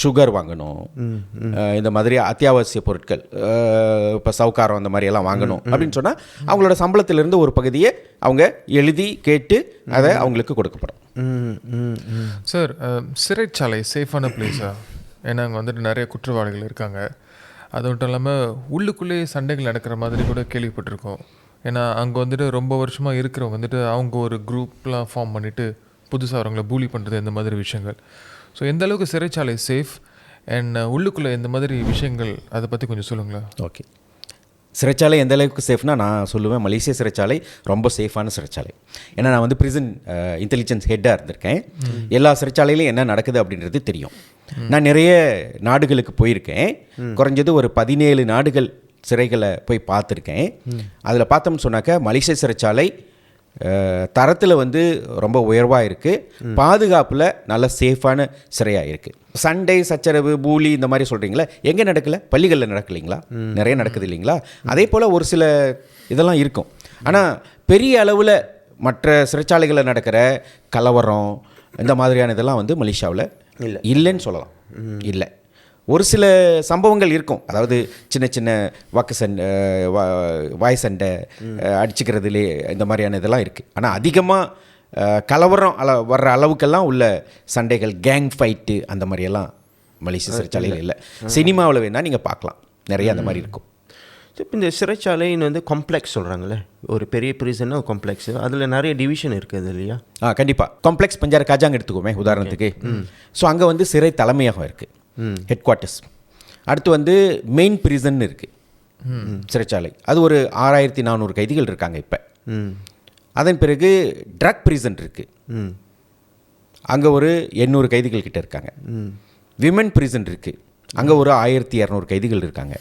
சுகர் வாங்கணும், இந்த மாதிரி அத்தியாவசிய பொருட்கள், இப்போ சவுக்காரம் அந்த மாதிரி எல்லாம் வாங்கணும் அப்படின்னு சொன்னால் அவங்களோட சம்பளத்திலிருந்து ஒரு பகுதியை அவங்க எழுதி கேட்டு அதை அவங்களுக்கு கொடுக்கப்படும். சார், சிறைச்சாலை சேஃபான பிளேஸா? ஏன்னா அங்கே வந்துட்டு நிறைய குற்றவாளிகள் இருக்காங்க. அது மட்டும் இல்லாமல் உள்ளுக்குள்ளேயே சண்டைகள் நடக்கிற மாதிரி கூட கேள்விப்பட்டிருக்கோம். ஏன்னா அங்கே வந்துட்டு ரொம்ப வருஷமாக இருக்கிறவங்க வந்துட்டு அவங்க ஒரு குரூப்லாம் ஃபார்ம் பண்ணிவிட்டு புதுசாக அவங்கள பூலி பண்ணுறது, இந்த மாதிரி விஷயங்கள். ஸோ எந்த அளவுக்கு சிறைச்சாலை சேஃப் அண்ட் உள்ளுக்குள்ளே இந்த மாதிரி விஷயங்கள், அதை பற்றி கொஞ்சம் சொல்லுங்களேன். ஓகே, சிறைச்சாலை எந்த அளவுக்கு சேஃப்னா நான் சொல்லுவேன் மலேசிய சிறைச்சாலை ரொம்ப சேஃபான சிறைச்சாலை. ஏன்னா நான் வந்து ப்ரிசன் இன்டெலிஜென்ஸ் ஹெட்டாக இருந்திருக்கேன். எல்லா சிறைச்சாலையிலையும் என்ன நடக்குது அப்படின்றது தெரியும். நான் நிறைய நாடுகளுக்கு போயிருக்கேன். குறைஞ்சது ஒரு 17 நாடுகள் சிறைகளை போய் பார்த்துருக்கேன். அதில் பார்த்தோம்னு சொன்னாக்க மலேசிய சிறைச்சாலை தரத்தில் வந்து ரொம்ப உயர்வாக இருக்குது, பாதுகாப்பில் நல்ல சேஃபான சிறையாக இருக்குது. சண்டை சச்சரவு பூலி இந்த மாதிரி சொல்கிறீங்களா, எங்கே நடக்கலை? பள்ளிகளில் நடக்கலைங்களா? நிறைய நடக்குது இல்லைங்களா? அதே போல் ஒரு சில இதெல்லாம் இருக்கும். ஆனால் பெரிய அளவில் மற்ற சிறைச்சாலைகளில் நடக்கிற கலவரம் இந்த மாதிரியான இதெல்லாம் வந்து மலேசியாவில் இல்லைன்னு சொல்லலாம். இல்லை, ஒரு சில சம்பவங்கள் இருக்கும். அதாவது சின்ன சின்ன வாய் சண்டை அடிச்சுக்கிறதுலே இந்த மாதிரியான இதெல்லாம் இருக்குது. ஆனால் அதிகமாக கலவரம் வர்ற அளவுக்கெல்லாம் உள்ள சண்டைகள், கேங் ஃபைட்டு அந்த மாதிரியெல்லாம் மலேசிய சிறைச்சாலையில் இல்லை. சினிமாவில் வேணால் நீங்கள் பார்க்கலாம், நிறைய அந்த மாதிரி இருக்கும். இப்போ இந்த சிறைச்சாலைன்னு வந்து காம்ப்ளெக்ஸ் சொல்கிறாங்களே, ஒரு பெரிய ப்ரிசன்னா காம்ப்ளெக்ஸு, அதில் நிறைய டிவிஷன் இருக்குது இல்லையா? கண்டிப்பாக. காம்ப்ளெக்ஸ் பஞ்சார காஜாங் எடுத்துக்கோமே உதாரணத்துக்கு. ஸோ அங்கே வந்து சிறை தலைமையகம் இருக்குது, ஹெட் குவார்ட்டர்ஸ். அடுத்து வந்து மெயின் பிரிசன் இருக்குது சிறைச்சாலை. அது ஒரு 6400 கைதிகள் இருக்காங்க இப்போ. அதன் பிறகு ட்ரக் பிரிசன் இருக்குது, அங்கே ஒரு 800 கைதிகள் கிட்ட இருக்காங்க. விமன் பிரிசன் இருக்குது, அங்கே ஒரு 1200 கைதிகள் இருக்காங்க.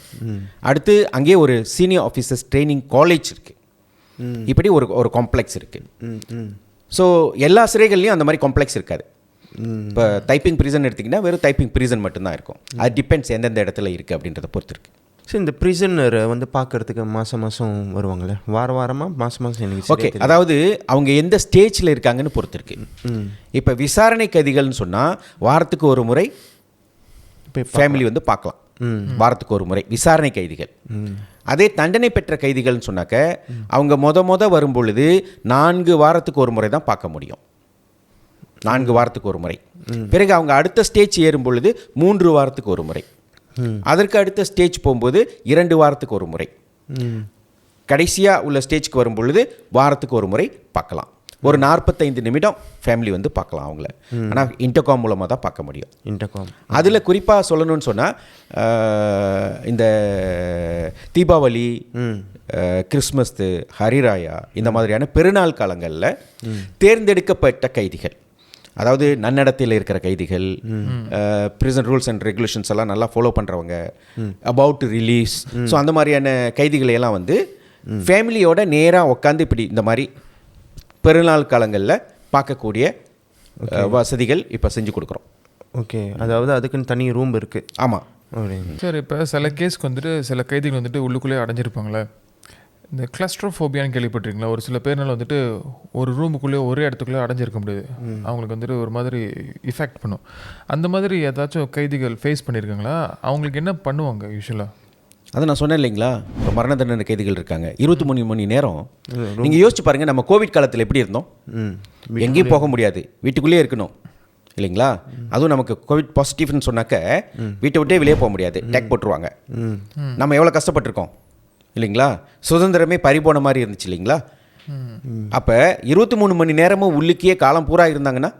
அடுத்து அங்கே ஒரு சீனியர் ஆஃபீஸர்ஸ் ட்ரைனிங் காலேஜ் இருக்குது. இப்படி ஒரு காம்ப்ளெக்ஸ் இருக்குது. ஸோ எல்லா சிறைகள்லையும் அந்த மாதிரி காம்ப்ளெக்ஸ் இருக்காது. இப்போ தைப்பிங் ப்ரிசன் எடுத்திங்கன்னா வெறும் தைப்பிங் ப்ரிசன் மட்டும்தான் இருக்கும். அது டிபெண்ட்ஸ் எந்தெந்த இடத்துல இருக்குது அப்படின்றத பொறுத்து இருக்குது. ஸோ இந்த ப்ரிசனரை வந்து பார்க்குறதுக்கு மாதம் வருவாங்களே, வாரமாக மாதம் எனக்கு. ஓகே, அதாவது அவங்க எந்த ஸ்டேஜில் இருக்காங்கன்னு பொறுத்து இருக்குது. இப்போ விசாரணை கைதிகள்னு சொன்னால் வாரத்துக்கு ஒரு முறை ஃபேமிலி வந்து பார்க்கலாம் வாரத்துக்கு ஒரு முறை விசாரணை கைதிகள். அதே தண்டனை பெற்ற கைதிகள்னு சொன்னாக்க அவங்க மொத வரும் பொழுது 4 வாரத்துக்கு ஒரு முறை தான் பார்க்க முடியும். 4 வாரத்துக்கு ஒரு முறை. பிறகு அவங்க அடுத்த ஸ்டேஜ் ஏறும் பொழுது 3 வாரத்துக்கு ஒரு முறை. அதற்கு அடுத்த ஸ்டேஜ் போகும்போது 2 வாரத்துக்கு ஒரு முறை. கடைசியாக உள்ள ஸ்டேஜ்க்கு வரும் பொழுது வாரத்துக்கு ஒரு முறை பார்க்கலாம். ஒரு 45 நிமிடம் ஃபேமிலி வந்து பார்க்கலாம் அவங்கள. ஆனால் இன்டர்காம் மூலமாக தான் பார்க்க முடியும். இன்டர்காம் அதில் குறிப்பாக சொல்லணும்னு சொன்னால் இந்த தீபாவளி, கிறிஸ்மஸ்து, ஹரிராயா இந்த மாதிரியான பெருநாள் காலங்களில் தேர்ந்தெடுக்கப்பட்ட கைதிகள், அதாவது நன்னடத்தையில் இருக்கிற கைதிகள், பிரிசன் ரூல்ஸ் அண்ட் ரெகுலேஷன்ஸ் எல்லாம் நல்லா ஃபாலோ பண்ணுறவங்க, அபவுட் ரிலீஸ், ஸோ அந்த மாதிரியான கைதிகளையெல்லாம் வந்து ஃபேமிலியோட நேராக உட்காந்து இப்படி இந்த மாதிரி பெருநாள் காலங்களில் பார்க்கக்கூடிய வசதிகள் இப்போ செஞ்சு கொடுக்குறோம். ஓகே, அதாவது அதுக்குன்னு தனி ரூம் இருக்குது. ஆமாம் சார். இப்போ சில கேஸ்க்கு வந்துட்டு சில கைதிகள் வந்துட்டு உள்ளுக்குள்ளேயே அடைஞ்சிருப்பாங்களே, இந்த கிளஸ்ட்ரோஃபோபியான்னு கேள்விப்பட்டிருக்கீங்களா? ஒரு சில பேர்னால வந்துட்டு ஒரு ரூமுக்குள்ளேயே ஒரே இடத்துக்குள்ளே அடைஞ்சிருக்க முடியாது. அவங்களுக்கு வந்துட்டு ஒரு மாதிரி இஃபெக்ட் பண்ணும். அந்த மாதிரி ஏதாச்சும் கைதிகள் ஃபேஸ் பண்ணியிருக்காங்களா? அவங்களுக்கு என்ன பண்ணுவாங்க யூஸ்வலாக? அதை நான் சொன்னேன் இல்லைங்களா, இப்போ மரண தண்டனை கைதிகள் இருக்காங்க 23 மணி நேரம். நீங்கள் யோசிச்சு பாருங்கள், நம்ம கோவிட் காலத்தில் எப்படி இருந்தோம்? எங்கேயும் போக முடியாது, வீட்டுக்குள்ளேயே இருக்கணும் இல்லைங்களா? அதுவும் நமக்கு கோவிட் பாசிட்டிவ்னு சொன்னாக்க வீட்டை விட்டே வெளியே போக முடியாது, டேக் போட்டுருவாங்க. நம்ம எவ்வளோ கஷ்டப்பட்டிருக்கோம் இல்லைங்களா? சுதந்திரமே பறிபோன மாதிரி இருந்துச்சு இல்லைங்களா? அப்போ 23 மணி நேரமும் உள்ளுக்கே காலம் பூரா இருந்தாங்கன்னா,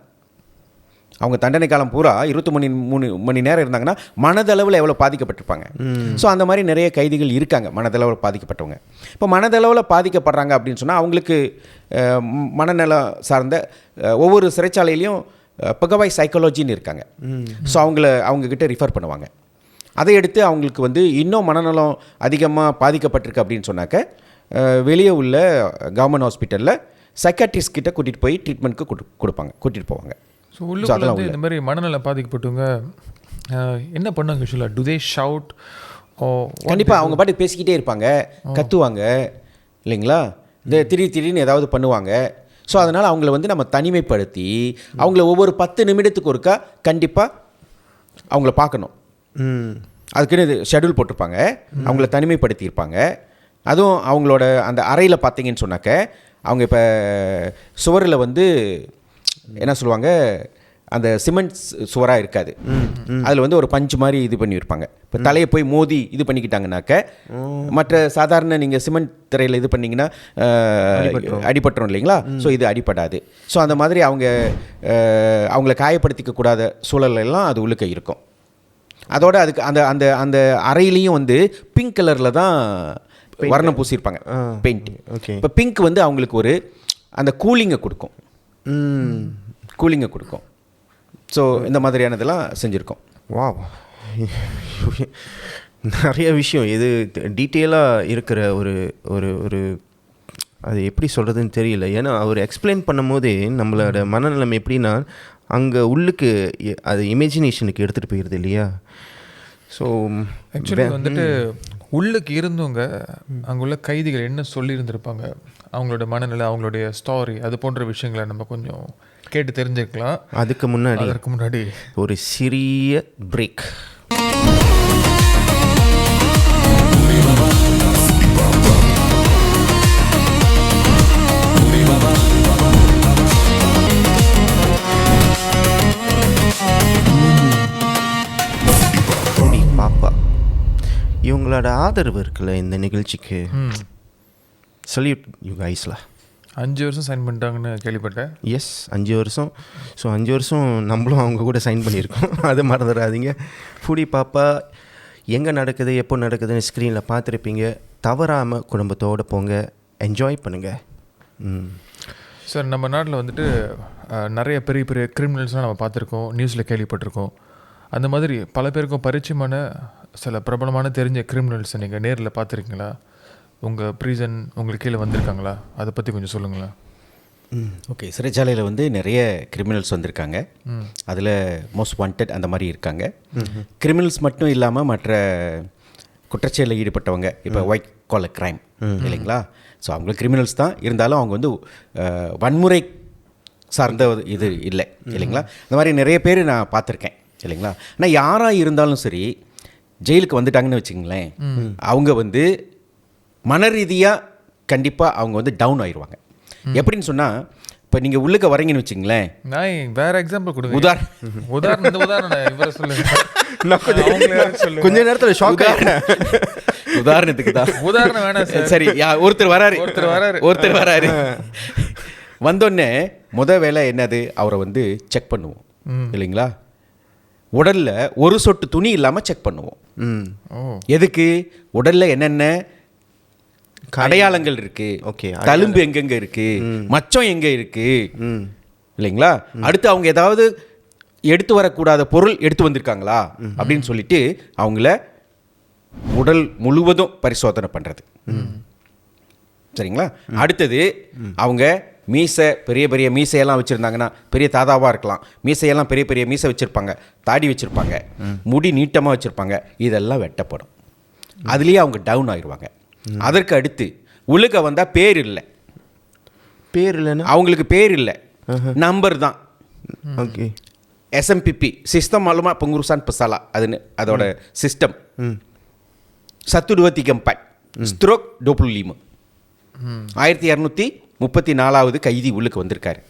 அவங்க தண்டனை காலம் பூரா 23 மணி நேரம் இருந்தாங்கன்னா மனதளவில் எவ்வளோ பாதிக்கப்பட்டிருப்பாங்க. ஸோ அந்த மாதிரி நிறைய கைதிகள் இருக்காங்க மனதளவில் பாதிக்கப்பட்டவங்க. இப்போ மனதளவில் பாதிக்கப்படுறாங்க அப்படின்னு சொன்னால் அவங்களுக்கு மனநலம் சார்ந்த ஒவ்வொரு சிறைச்சாலையிலையும் பகவாய் சைக்காலஜின்னு இருக்காங்க. ஸோ அவங்கக்கிட்ட ரிஃபர் பண்ணுவாங்க. அதை எடுத்து அவங்களுக்கு வந்து இன்னும் மனநலம் அதிகமாக பாதிக்கப்பட்டிருக்கு அப்படின்னு சொன்னாக்க வெளியே உள்ள கவர்மெண்ட் ஹாஸ்பிட்டலில் சைக்காட்ரிஸ்ட் கிட்ட கூட்டிகிட்டு போய் ட்ரீட்மெண்ட்டுக்கு கூட்டிகிட்டு போவாங்க. ஸோ உள்ளுக்குள்ள வந்து இந்த மாதிரி மனநலம் பாதிக்கப்பட்டவங்க என்ன பண்ணுவாங்க யூஸ்வலாக? To they shout? கண்டிப்பாக அவங்க பாட்டு பேசிக்கிட்டே இருப்பாங்க, கத்துவாங்க இல்லைங்களா? இந்த திடீர்னு ஏதாவது பண்ணுவாங்க. ஸோ அதனால் அவங்கள வந்து நம்ம தனிமைப்படுத்தி அவங்கள ஒவ்வொரு 10 நிமிடத்துக்கு ஒருக்கா கண்டிப்பாக அவங்கள பார்க்கணும். அதுக்குன்னு இது ஷெட்யூல் போட்டிருப்பாங்க. அவங்கள தனிமைப்படுத்தியிருப்பாங்க. அதுவும் அவங்களோட அந்த அறையில் பார்த்தீங்கன்னு சொன்னாக்க அவங்க இப்போ சுவரில் வந்து என்ன சொல்லுவாங்க, அந்த சிமெண்ட் சுவராக இருக்காது, அதில் வந்து ஒரு பஞ்சு மாதிரி இது பண்ணியிருப்பாங்க. இப்போ தலையை போய் மோதி இது பண்ணிக்கிட்டாங்கனாக்க மற்ற சாதாரண நீங்கள் சிமெண்ட் திரையில் இது பண்ணிங்கன்னா அடிபட்டுரும் இல்லைங்களா? ஸோ இது அடிபடாது. ஸோ அந்த மாதிரி அவங்கள காயப்படுத்திக்க கூடாத சூழலெல்லாம் அது உள்ளுக்க இருக்கும். அதோட அதுக்கு அந்த அந்த அந்த அறையிலையும் வந்து பிங்க் கலரில் தான் வர்ணம் பூசியிருப்பாங்க, பெயிண்ட். இப்போ பிங்க் வந்து அவங்களுக்கு ஒரு அந்த கூலிங்கை கொடுக்கும். ஸோ இந்த மாதிரியானதெல்லாம் செஞ்சுருக்கோம். வா, நிறைய விஷயம் இது டீட்டெயிலாக இருக்கிற ஒரு ஒரு ஒரு அது எப்படி சொல்கிறதுன்னு தெரியல. ஏன்னா அவர் எக்ஸ்பிளைன் பண்ணும் போதே நம்மளோட மனநிலைமை எப்படின்னா அங்கே உள்ளுக்கு அது இமேஜினேஷனுக்கு எடுத்துகிட்டு போயிடுது இல்லையா? ஸோ ஆக்சுவலி வந்துட்டு உள்ளுக்கு இருந்தவங்க அங்கே உள்ள கைதிகள் என்ன சொல்லியிருந்திருப்பாங்க, அவங்களோட மனநிலை, அவங்களுடைய ஸ்டாரி, அது போன்ற விஷயங்களை நம்ம கொஞ்சம் கேட்டு தெரிஞ்சுக்கலாம். அதற்கு முன்னாடி ஒரு சிறிய பிரேக். பாப்பா, இவங்களோட ஆதரவு இருக்குல்ல இந்த நிகழ்ச்சிக்கு, சல்யூட் யூ கைஸ்ல. 5 வருஷம் சைன் பண்ணிட்டாங்கன்னு கேள்விப்பட்டேன். எஸ், 5 வருஷம். ஸோ 5 வருஷம் நம்மளும் அவங்க கூட சைன் பண்ணியிருக்கோம், அதை மறந்துடாதீங்க. ஃபுடி பாப்பா எங்கே நடக்குது எப்போ நடக்குதுன்னு ஸ்க்ரீனில் பார்த்துருப்பீங்க. தவறாமல் குடும்பத்தோடு போங்க, என்ஜாய் பண்ணுங்கள். சார், நம்ம நாட்டில் வந்துட்டு நிறைய பெரிய பெரிய கிரிமினல்ஸ்லாம் நம்ம பார்த்துருக்கோம், நியூஸில் கேள்விப்பட்டிருக்கோம். அந்த மாதிரி பல பேருக்கும் பரிச்சயமான சில பிரபலமான தெரிஞ்ச கிரிமினல்ஸை நீங்கள் நேரில் பார்த்துருக்கீங்களா? உங்கள் ப்ரீசன் உங்களுக்கு கீழே வந்திருக்காங்களா? அதை பற்றி கொஞ்சம் சொல்லுங்களேன். ஓகே, சிறைச்சாலையில் வந்து நிறைய கிரிமினல்ஸ் வந்திருக்காங்க. அதில் மோஸ்ட் வாண்டட் அந்த மாதிரி இருக்காங்க. கிரிமினல்ஸ் மட்டும் இல்லாமல் மற்ற குற்றச்செயலில் ஈடுபட்டவங்க, இப்போ ஒயிட் காலர் கிரைம் இல்லைங்களா? ஸோ அவங்க கிரிமினல்ஸ் தான், இருந்தாலும் அவங்க வந்து வன்முறை சார்ந்த இது இல்லை இல்லைங்களா? இந்த மாதிரி நிறைய பேர் நான் பார்த்துருக்கேன். இல்லைங்களா? ஆனால் யாராக இருந்தாலும் சரி ஜெயிலுக்கு வந்துட்டாங்கன்னு வச்சுங்களேன், அவங்க வந்து மன ரீதியாக கண்டிப்பாக அவங்க வந்து டவுன் ஆயிடுவாங்க. எப்படின்னு சொன்னால், இப்போ நீங்கள் உள்ளுக்க வரீங்கன்னு வச்சுங்களேன், நான் வேற எக்ஸாம்பிள் கொடுங்க. உதாரணம் இவரை சொல்லுங்க. கொஞ்ச நேரத்தில் ஷாக் உதாரணத்துக்கு தான். உதாரணம் வேணாம் சார். சரி, ஒருத்தர் வராரு. வந்தோடனே வேலை என்னது, அவரை வந்து செக் பண்ணுவோம் இல்லைங்களா? உடல்ல ஒரு சொட்டு துணி இல்லாமல் செக் பண்ணுவோம். எதுக்கு? உடல்ல என்னென்ன அடையாளங்கள் இருக்கு, தழும்பு எங்கெங்க இருக்கு, மச்சம் எங்க இருக்கு இல்லைங்களா? அடுத்து அவங்க ஏதாவது எடுத்து வரக்கூடாத பொருள் எடுத்து வந்திருக்காங்களா அப்படின்னு சொல்லிட்டு அவங்கள உடல் முழுவதும் பரிசோதனை பண்றது. சரிங்களா? அடுத்தது அவங்க பெரிய பெரிய மீசையெல்லாம் வச்சுருந்தாங்கன்னா, பெரிய தாதாவாக இருக்கலாம், மீசையெல்லாம் பெரிய பெரிய மீசை வச்சுருப்பாங்க, தாடி வச்சுருப்பாங்க, முடி நீட்டமாக வச்சுருப்பாங்க, இதெல்லாம் வெட்டப்படும். அதுலேயே அவங்க டவுன் ஆயிடுவாங்க. அதற்கு அடுத்து உள்ளுக்க வந்தால் பேர் இல்லைன்னா அவங்களுக்கு பேர் இல்லை, நம்பர் தான். Okay. SMPP system மாலுமா pengurusan pesala அதுன்னு அதோட சிஸ்டம். 124 ஸ்ட்ரோக் 25 1234வது கைதி உள்ளுக்கு வந்திருக்காரு.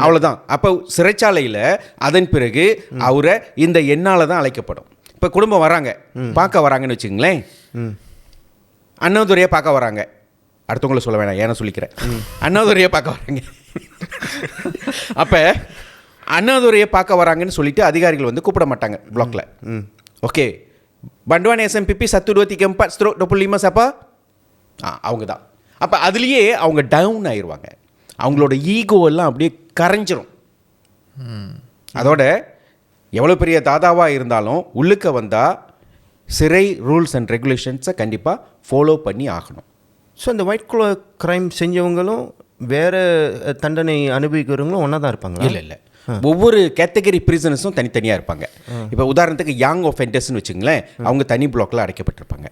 அவ்வளோதான். அப்போ சிறைச்சாலையில் அதன் பிறகு அவரை இந்த எண்ணால் தான் அழைக்கப்படும். இப்போ குடும்பம் வராங்க, பார்க்க வராங்கன்னு வச்சுங்களேன், அண்ணாதுரையை பார்க்க வராங்க. அடுத்தவங்களை சொல்ல வேணாம், ஏன்னா சொல்லிக்கிறேன். அண்ணாதுரையை பார்க்க வராங்க. அப்போ அண்ணாதுரையை பார்க்க வராங்கன்னு சொல்லிட்டு அதிகாரிகள் வந்து கூப்பிட மாட்டாங்க பிளாக்ல. ஓகே, பண்டுவான் SMPP 124 ஸ்ட்ரோக் 25 சாப்பா அவங்க தான். அப்போ அதுலேயே அவங்க டவுன் ஆயிடுவாங்க. அவங்களோட ஈகோ எல்லாம் அப்படியே கரைஞ்சிரும். அதோட எவ்வளோ பெரிய தாதாவாக இருந்தாலும் உள்ளுக்க வந்தால் சிறை ரூல்ஸ் அண்ட் ரெகுலேஷன்ஸை கண்டிப்பாக ஃபாலோ பண்ணி ஆகணும். ஸோ இந்த ஒயிட் கலர் க்ரைம் செஞ்சவங்களும் வேறு தண்டனை அனுபவிக்கிறவங்களும் ஒன்றா தான் இருப்பாங்க? இல்லை, ஒவ்வொரு கேட்டகரி பிரிசனஸும் தனித்தனியாக இருப்பாங்க. இப்போ உதாரணத்துக்கு யங் ஆஃபெண்டர்ஸ்னு வச்சுங்களேன், அவங்க தனி பிளாக்ல அடைக்கப்பட்டிருப்பாங்க.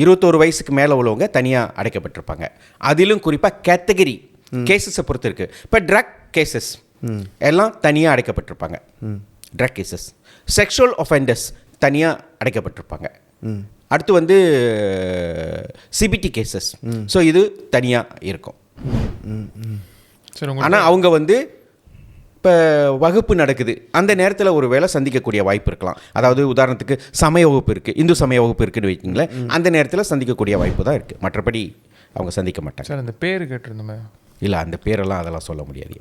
21 வயசுக்கு மேலே உள்ளவங்க தனியாக அடைக்கப்பட்டிருப்பாங்க. அதிலும் குறிப்பாக கேட்டகரி கேசஸை பொறுத்து இருக்குது. இப்போ ட்ரக் கேசஸ் எல்லாம் தனியாக அடைக்கப்பட்டிருப்பாங்க. ட்ரக் கேசஸ், செக்ஷுவல் ஆஃபெண்டர்ஸ் தனியாக அடைக்கப்பட்டிருப்பாங்க. அடுத்து வந்து CBT கேசஸ், ஸோ இது தனியாக இருக்கும். ஆனால் அவங்க வந்து இப்போ வகுப்பு நடக்குது, அந்த நேரத்தில் ஒரு வேளை சந்திக்கக்கூடிய வாய்ப்பு இருக்கலாம். அதாவது உதாரணத்துக்கு சமய வகுப்பு இருக்குது, இந்து சமய வகுப்பு இருக்குதுன்னு வைக்கிங்களேன், அந்த நேரத்தில் சந்திக்கக்கூடிய வாய்ப்பு தான் இருக்குது. மற்றபடி அவங்க சந்திக்க மாட்டாங்க. சார், அந்த பேர் கேட்டிருந்தோமே. இல்லை, அந்த பேரெல்லாம் அதெல்லாம் சொல்ல முடியாது.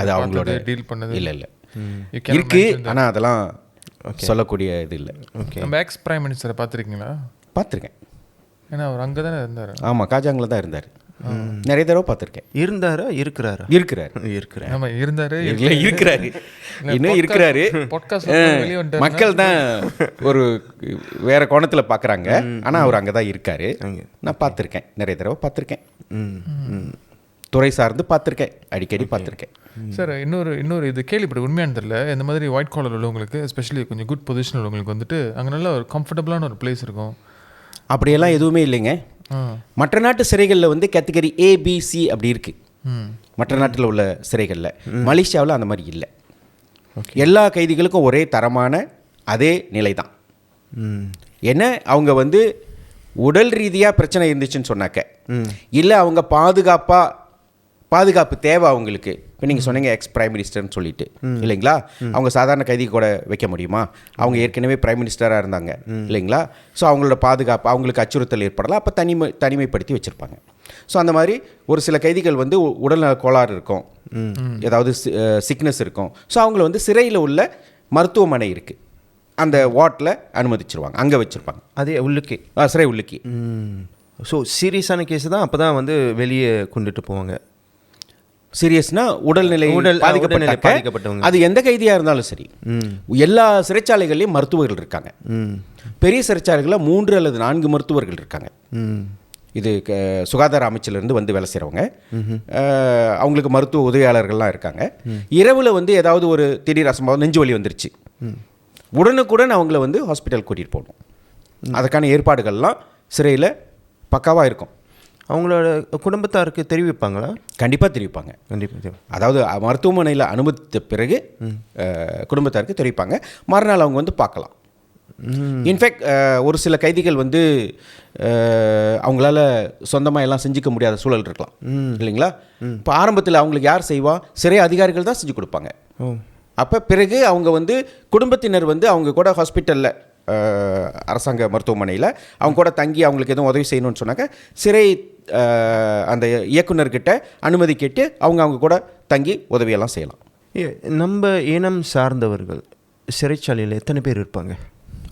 அது அவங்களோட டீல் பண்ணது. இல்லை இருக்கு, ஆனால் அதெல்லாம் சொல்லக்கூடிய இது இல்லை. ஓகே. நம்ம எக்ஸ் பிரைம் மினிஸ்டரை பார்த்துருக்கீங்களா? பார்த்துருக்கேன். ஏன்னா அவர் அங்கே தானே இருந்தார். ஆமாம், காஜாங்கில் தான் இருந்தார். நிறைய தடவை பார்த்துருக்கேன். இருந்தாரா? இருக்கிறாரு. ஆமாம், இருந்தார். இருக்கிறாரு, இன்னும் இருக்கிறாரு. மக்கள் தான் ஒரு வேற கோணத்தில் பார்க்குறாங்க, ஆனால் அவர் அங்கே தான் இருக்காரு. நான் பார்த்துருக்கேன், நிறைய தடவை பார்த்துருக்கேன். துறை சார்ந்து பார்த்துருக்கேன், அடிக்கடி பார்த்துருக்கேன். சார், இன்னொரு இது கேள்விப்பட்ட உண்மையான தெரியல. இந்த மாதிரி ஒயிட் காலர் உள்ளவங்களுக்கு, எஸ்பெஷலி கொஞ்சம் குட் பொசிஷன் உள்ளவங்களுக்கு வந்துட்டு அங்கே நல்ல ஒரு கம்ஃபர்டபுளான ஒரு பிளேஸ் இருக்கும். அப்படியெல்லாம் எதுவுமே இல்லைங்க. மற்ற நாட்டு சிறைகளில் வந்து கேட்டகரி ABC அப்படி இருக்குது. மற்ற நாட்டில் உள்ள சிறைகளில், மலேசியாவில் அந்த மாதிரி இல்லை. எல்லா கைதிகளுக்கும் ஒரே தரமான அதே நிலை தான். என்ன, அவங்க வந்து உடல் ரீதியாக பிரச்சனை இருந்துச்சுன்னு சொன்னாக்க, இல்லை அவங்க பாதுகாப்பு தேவை அவங்களுக்கு. இப்போ நீங்கள் சொன்னீங்க எக்ஸ் பிரைம் மினிஸ்டர்னு சொல்லிட்டு, இல்லைங்களா? அவங்க சாதாரண கைதி கூட வைக்க முடியுமா? அவங்க ஏற்கனவே பிரைம் மினிஸ்டராக இருந்தாங்க இல்லைங்களா? ஸோ அவங்களோட பாதுகாப்பு, அவங்களுக்கு அச்சுறுத்தல் ஏற்படலாம், அப்போ தனிமைப்படுத்தி வச்சுருப்பாங்க. ஸோ அந்த மாதிரி ஒரு சில கைதிகள் வந்து உடல்நல கோளாறு இருக்கும், ஏதாவது சிக்னஸ் இருக்கும். ஸோ அவங்கள வந்து சிறையில் உள்ள மருத்துவமனை இருக்குது, அந்த வார்டில் அனுமதிச்சிருவாங்க, அங்கே வச்சுருப்பாங்க. அதே உள்ளுக்கே, சிறை உள்ளுக்கே. ஸோ சீரியஸான கேஸ் தான் அப்போ தான் வந்து வெளியே கொண்டுட்டு போவாங்க. சீரியஸ்னா உடல்நிலை பாதிக்கப்பட்டவங்க, அது எந்த கைதியாக இருந்தாலும் சரி. எல்லா சிறைச்சாலைகள்லையும் மருத்துவர்கள் இருக்காங்க. பெரிய சிறைச்சாலைகளில் 3 அல்லது 4 மருத்துவர்கள் இருக்காங்க. இது சுகாதார அமைச்சிலிருந்து வந்து வேலை செய்கிறவங்க, அவங்களுக்கு மருத்துவ உதவியாளர்கள்லாம் இருக்காங்க. இரவில் வந்து ஏதாவது ஒரு திடீர் அசம்பாவம், நெஞ்சு வலி வந்துருச்சு, உடனுக்குடன் அவங்கள வந்து ஹாஸ்பிட்டல் கூட்டிகிட்டு போகணும். அதுக்கான ஏற்பாடுகள்லாம் சிறையில் பக்காவாக இருக்கும். அவங்களோட குடும்பத்தாருக்கு தெரிவிப்பாங்களா? கண்டிப்பாக தெரிவிப்பாங்க. கண்டிப்பாக. அதாவது மருத்துவமனையில் அனுமதித்த பிறகு குடும்பத்தாருக்கு தெரிவிப்பாங்க. மறுநாள் அவங்க வந்து பார்க்கலாம். இன்ஃபேக்ட் ஒரு சில கைதிகள் வந்து அவங்களால சொந்தமாக எல்லாம் செஞ்சுக்க முடியாத சூழல் இருக்கலாம் இல்லைங்களா? இப்போ ஆரம்பத்தில் அவங்களுக்கு யார் செய்வா? சிறை அதிகாரிகள் தான் செஞ்சு கொடுப்பாங்க. அப்போ பிறகு அவங்க வந்து குடும்பத்தினர் வந்து அவங்க கூட ஹாஸ்பிட்டலில் அரசாங்க மருத்துவமனையில் அவங்க கூட தங்கி அவங்களுக்கு எதுவும் உதவி செய்யணும்னு சொன்னாக்க சிறை அந்த இயக்குனர்கிட்ட அனுமதி கேட்டு அவங்க கூட தங்கி உதவியெல்லாம் செய்யலாம். நம்ம இனம் சார்ந்தவர்கள் சிறைச்சாலையில் எத்தனை பேர் இருப்பாங்க?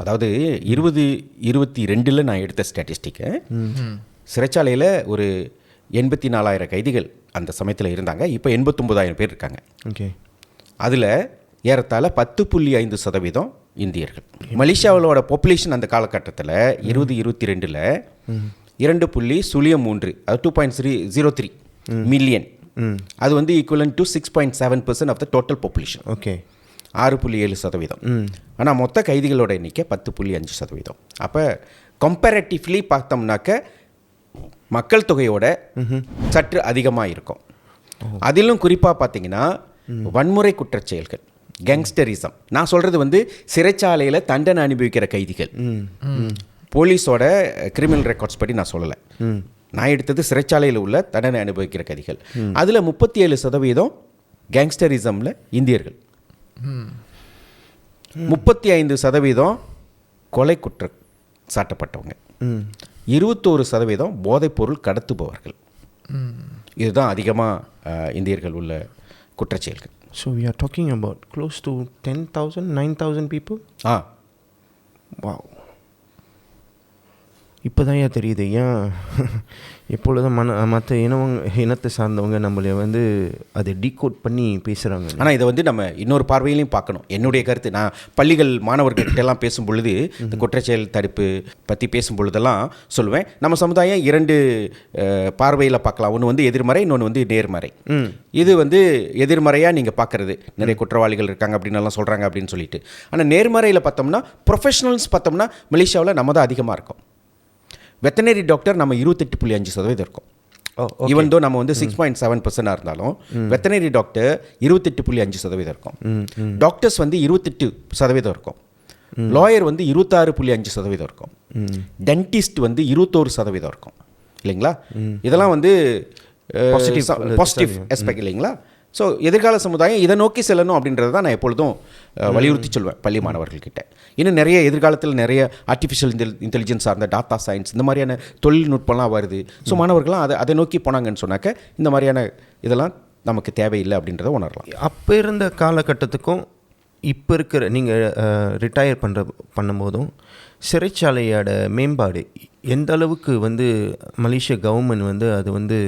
அதாவது 2022 நான் எடுத்த ஸ்டாட்டிஸ்டிக்கு சிறைச்சாலையில் ஒரு 84,000 கைதிகள் அந்த சமயத்தில் இருந்தாங்க. இப்போ 89,000 பேர் இருக்காங்க. ஓகே. அதில் ஏறத்தாழ 10.5% இந்தியர்கள். மலேசியாவோட பாப்புலேஷன் அந்த காலகட்டத்தில் 2022 2.03 அது 2.03 மில்லியன். அது வந்து equivalent to 6.7% of the total population. Okay. 6.7%. ஆனால் மொத்த கைதிகளோட எண்ணிக்கை 10.5%. அப்போ கம்பேரட்டிவ்லி பார்த்தோம்னாக்க மக்கள் தொகையோட சற்று அதிகமாக இருக்கும். அதிலும் குறிப்பாக பார்த்தீங்கன்னா வன்முறை குற்றச்செயல்கள், கேங்ஸ்டரிசம். நான் சொல்கிறது வந்து சிறைச்சாலையில் தண்டனை அனுபவிக்கிற கைதிகள். போலீஸோட கிரிமினல் ரெக்கார்ட்ஸ் படி நான் சொல்லலை. நான் எடுத்தது சிறைச்சாலையில் உள்ள தண்டனை அனுபவிக்கிற கைதிகள். அதில் 37% கேங்ஸ்டரிசமில் இந்தியர்கள், 35% கொலை குற்றம் சாட்டப்பட்டவங்க, 21% போதைப்பொருள் கடத்துபவர்கள். இதுதான் அதிகமாக இந்தியர்கள் உள்ள குற்றச்செயல்கள். So we are talking about close to 10,000, 9,000 people? Wow. இப்போ தான் ஏன் தெரியுது ஏன் எப்பொழுதும் மற்ற இனத்தை சார்ந்தவங்க நம்மளை வந்து அதை டீகோட் பண்ணி பேசுகிறாங்க. ஆனால் இதை வந்து நம்ம இன்னொரு பார்வையிலையும் பார்க்கணும். என்னுடைய கருத்து, நான் பள்ளிகள் மாணவர்கள்கிட்டலாம் பேசும் பொழுது இந்த குற்றச்செயல் தடுப்பு பற்றி பேசும் பொழுதெல்லாம் சொல்லுவேன், நம்ம சமுதாயம் 2 பார்வையில் பார்க்கலாம். ஒன்று வந்து எதிர்மறை, இன்னொன்று வந்து நேர்மறை. இது வந்து எதிர்மறையாக நீங்கள் பார்க்குறது நிறைய குற்றவாளிகள் இருக்காங்க அப்படின்னு எல்லாம் சொல்கிறாங்க அப்படின்னு சொல்லிட்டு. ஆனால் நேர்மறையில் பார்த்தோம்னா ப்ரொஃபஷனல்ஸ் பார்த்தோம்னா மலேசியாவில் நம்ம தான் அதிகமாக இருக்கும். வெட்டனரி டாக்டர் நம்ம 28.5% இருக்கோம். ஈவன் தோ நம்ம வந்து 6.7% இருந்தாலும் வெட்டனரி டாக்டர் 28.5% இருக்கும். டாக்டர்ஸ் வந்து 28% இருக்கும். லாயர் வந்து 26.5% இருக்கும். டென்டிஸ்ட் வந்து 21% இருக்கும். இல்லைங்களா? இதெல்லாம் வந்து பாசிட்டிவ் ஆஸ்பெக்ட் இல்லைங்களா? ஸோ எதிர்கால சமுதாயம் இதை நோக்கி செல்லணும் அப்படின்றது தான் நான் எப்பொழுதும் வலியுறுத்தி சொல்வேன் பள்ளி மாணவர்கள்கிட்ட. இன்னும் நிறைய எதிர்காலத்தில் நிறைய ஆர்டிஃபிஷியல் இன்டெலிஜென்ஸ் சார்ந்த டேட்டா சயின்ஸ் இந்த மாதிரியான தொழில்நுட்பம்லாம் வருது. ஸோ மாணவர்கள்லாம் அதை நோக்கி போனாங்கன்னு சொன்னாக்க இந்த மாதிரியான இதெல்லாம் நமக்கு தேவையில்லை அப்படின்றத உணரலாம். அப்போ இருந்த காலகட்டத்துக்கும் இப்போ இருக்கிற நீங்கள் ரிட்டையர் பண்ணும்போதும் சிறைச்சாலையோட மேம்பாடு எந்த அளவுக்கு வந்து மலேசிய கவர்மெண்ட் வந்து அது வந்து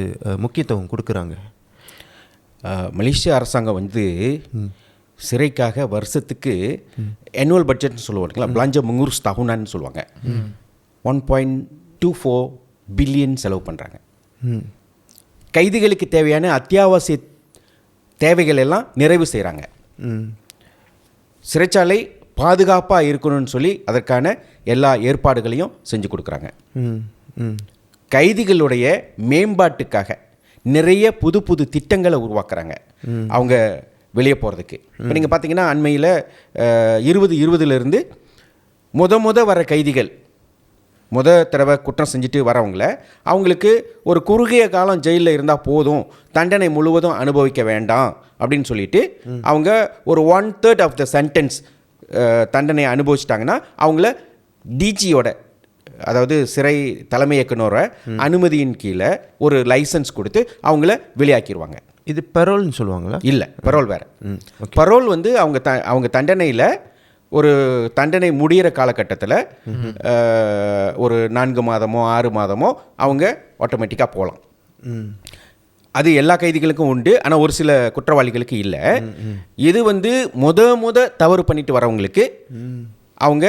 முக்கியத்துவம் கொடுக்குறாங்க? மலேசிய அரசாங்கம் வந்து சிறைக்காக வருஷத்துக்கு ஆனுவல் பட்ஜெட்னு சொல்லுவாங்களா, பிளாஞ்ச முங்கூர்ஸ் தகுனான்னு சொல்லுவாங்க, 1.24 பில்லியன் செலவு பண்ணுறாங்க. கைதிகளுக்கு தேவையான அத்தியாவசிய தேவைகள் எல்லாம் நிறைவு செய்கிறாங்க. சிறைச்சாலை பாதுகாப்பாக இருக்கணும்னு சொல்லி அதற்கான எல்லா ஏற்பாடுகளையும் செஞ்சு கொடுக்குறாங்க. கைதிகளுடைய மேம்பாட்டுக்காக நிறைய புது புது திட்டங்களை உருவாக்குறாங்க அவங்க வெளியே போகிறதுக்கு. இப்போ நீங்கள் பார்த்தீங்கன்னா அண்மையில் 2020 முத வர கைதிகள் தடவை குற்றம் செஞ்சுட்டு வரவங்கள அவங்களுக்கு ஒரு குறுகிய காலம் ஜெயிலில் இருந்தால் போதும், தண்டனை முழுவதும் அனுபவிக்க வேண்டாம் அப்படின்னு சொல்லிட்டு அவங்க ஒரு 1/3 ஆஃப் த சென்டென்ஸ் தண்டனை அனுபவிச்சிட்டாங்கன்னா அவங்கள டிஜியோட, அதாவது சிறை தலைமை இயக்குனரோட அனுமதியின் கீழே ஒரு லைசன்ஸ் கொடுத்து அவங்கள வெளியாக்கிடுவாங்க. இது பரோல்னு சொல்லுவாங்களா? இல்லை, பரோல் வேறு. பரோல் வந்து அவங்க தண்டனையில் ஒரு தண்டனை முடிகிற காலகட்டத்தில் ஒரு 4 மாதமோ 6 மாதமோ அவங்க ஆட்டோமேட்டிக்காக போகலாம். அது எல்லா கைதிகளுக்கும் உண்டு, ஆனால் ஒரு சில குற்றவாளிகளுக்கு இல்லை. இது வந்து முத தவறு பண்ணிட்டு வரவங்களுக்கு அவங்க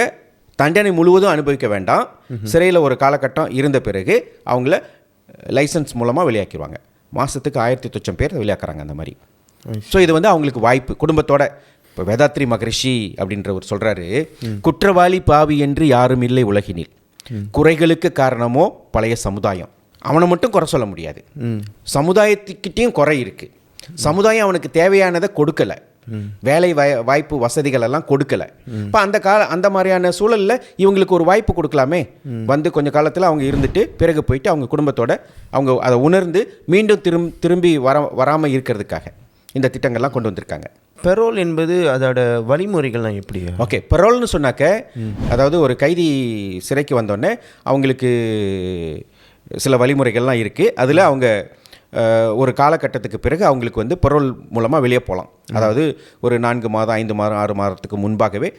தண்டனை முழுவதும் அனுபவிக்க வேண்டாம், சிறையில் ஒரு காலகட்டம் இருந்த பிறகு அவங்கள லைசன்ஸ் மூலமாக வெளியாக்கிடுவாங்க. மாதத்துக்கு 1,000 பேர் வெளியாக்குறாங்க அந்த மாதிரி. ஸோ இது வந்து அவங்களுக்கு வாய்ப்பு குடும்பத்தோட. இப்போ வேதாத்ரி மகரிஷி அப்படின்றவர் சொல்கிறாரு, குற்றவாளி பாவி என்று யாரும் இல்லை உலகினில், குறைகளுக்கு காரணமோ பழைய சமுதாயம், அவனை மட்டும் குறை சொல்ல முடியாது. சமுதாயத்துக்கிட்டேயும் குறை இருக்குது. சமுதாயம் அவனுக்கு தேவையானதை கொடுக்கலை, வேலை வாய்ப்பு வசதிகள் எல்லாம் கொடுக்கலை. இப்போ அந்த மாதிரியான சூழலில் இவங்களுக்கு ஒரு வாய்ப்பு கொடுக்கலாமே. வந்து கொஞ்சம் காலத்தில் அவங்க இருந்துட்டு பிறகு போயிட்டு அவங்க குடும்பத்தோட அவங்க அதை உணர்ந்து மீண்டும் திரும்பி வராமல் இருக்கிறதுக்காக இந்த திட்டங்கள்லாம் கொண்டு வந்திருக்காங்க. பெரோல் என்பது அதோட வழிமுறைகள்லாம் எப்படி? ஓகே, பெரோல்னு சொன்னாக்க அதாவது ஒரு கைதி சிறைக்கு வந்தோடனே அவங்களுக்கு சில வழிமுறைகள்லாம் இருக்குது. அதில் அவங்க ஒரு காலகட்டத்துக்கு பிறகு அவங்களுக்கு வந்து பெரோல் மூலமாக வெளியே போகலாம். அதாவது ஒரு 4 மாதம் 5 மாதம் 6 மாதத்துக்கு முன்பாகவே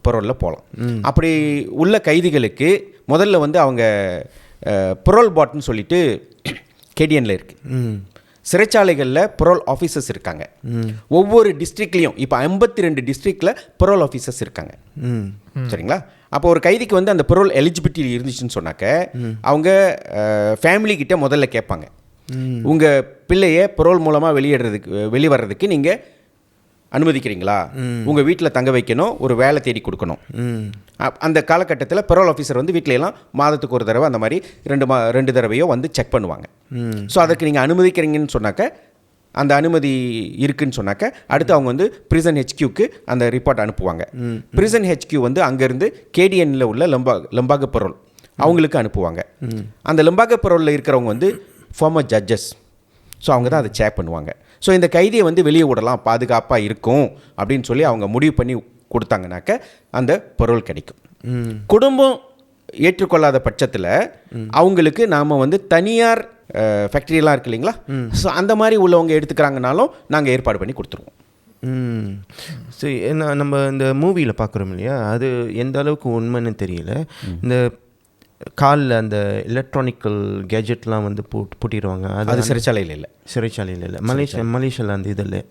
பெரோலில் போகலாம். அப்படி உள்ள கைதிகளுக்கு முதல்ல வந்து அவங்க பெரோல் பாட்னு சொல்லிட்டு கேடிஎனில் இருக்குது. சிறைச்சாலைகளில் பெரோல் ஆஃபீஸர்ஸ் இருக்காங்க. ஒவ்வொரு டிஸ்ட்ரிக்ட்லேயும் இப்போ 52 டிஸ்ட்ரிக்டில் பெரோல் ஆஃபீஸர்ஸ் இருக்காங்க. சரிங்களா? அப்போ ஒரு கைதிக்கு வந்து அந்த பெரோல் எலிஜிபிலிட்டி இருந்துச்சுன்னு சொன்னாக்க அவங்க ஃபேமிலிக்கிட்ட முதல்ல கேட்பாங்க, உங்கள் பிள்ளையை பெரோல் மூலமாக வெளிவரதுக்கு நீங்கள் அனுமதிக்கிறீங்களா? உங்கள் வீட்டில் தங்க வைக்கணும், ஒரு வேலை தேடி கொடுக்கணும். அந்த காலகட்டத்தில் பெரோல் ஆஃபீஸர் வந்து வீட்டிலலாம் மாதத்துக்கு ஒரு தடவை அந்த மாதிரி 2 தடவையோ வந்து செக் பண்ணுவாங்க. ஸோ அதற்கு நீங்கள் அனுமதிக்கிறீங்கன்னு சொன்னாக்க, அந்த அனுமதி இருக்குன்னு சொன்னாக்க அடுத்து அவங்க வந்து பிரிசன் ஹெச்கியூக்கு அந்த ரிப்போர்ட் அனுப்புவாங்க. பிரிசன் ஹெச்கியூ வந்து அங்கேருந்து கேடிஎனில் உள்ள லம்பாக பெரோல் அவங்களுக்கு அனுப்புவாங்க. அந்த லம்பாக பெரோலில் இருக்கிறவங்க வந்து ஃபார்மர் ஜட்ஜஸ். ஸோ அவங்க தான் அதை சேக் பண்ணுவாங்க. ஸோ இந்த கைதியை வந்து வெளியே விடலாம், பாதுகாப்பாக இருக்கும் அப்படின்னு சொல்லி அவங்க முடிவு பண்ணி கொடுத்தாங்கனாக்க அந்த பெரோல் கிடைக்கும். குடும்பம் ஏற்றுக்கொள்ளாத பட்சத்தில் அவங்களுக்கு நாம் வந்து தனியார் ஃபேக்ட்ரியெல்லாம் இருக்கு இல்லைங்களா, ஸோ அந்த மாதிரி உள்ளவங்க எடுத்துக்கிறாங்கனாலும் நாங்கள் ஏற்பாடு பண்ணி கொடுத்துருவோம். சரி, நம்ம இந்த மூவியில் பார்க்குறோம் இல்லையா, அது எந்த அளவுக்கு உண்மைன்னு தெரியல. இந்த காலில் அந்த எலக்ட்ரானிக்கல் கேஜெட்லாம் வந்து பூட்டிடுவாங்க. அது சிறைச்சாலையில் இல்லை. சிறைச்சாலையில் இல்லை. மலேசியாவில் அந்த இதில்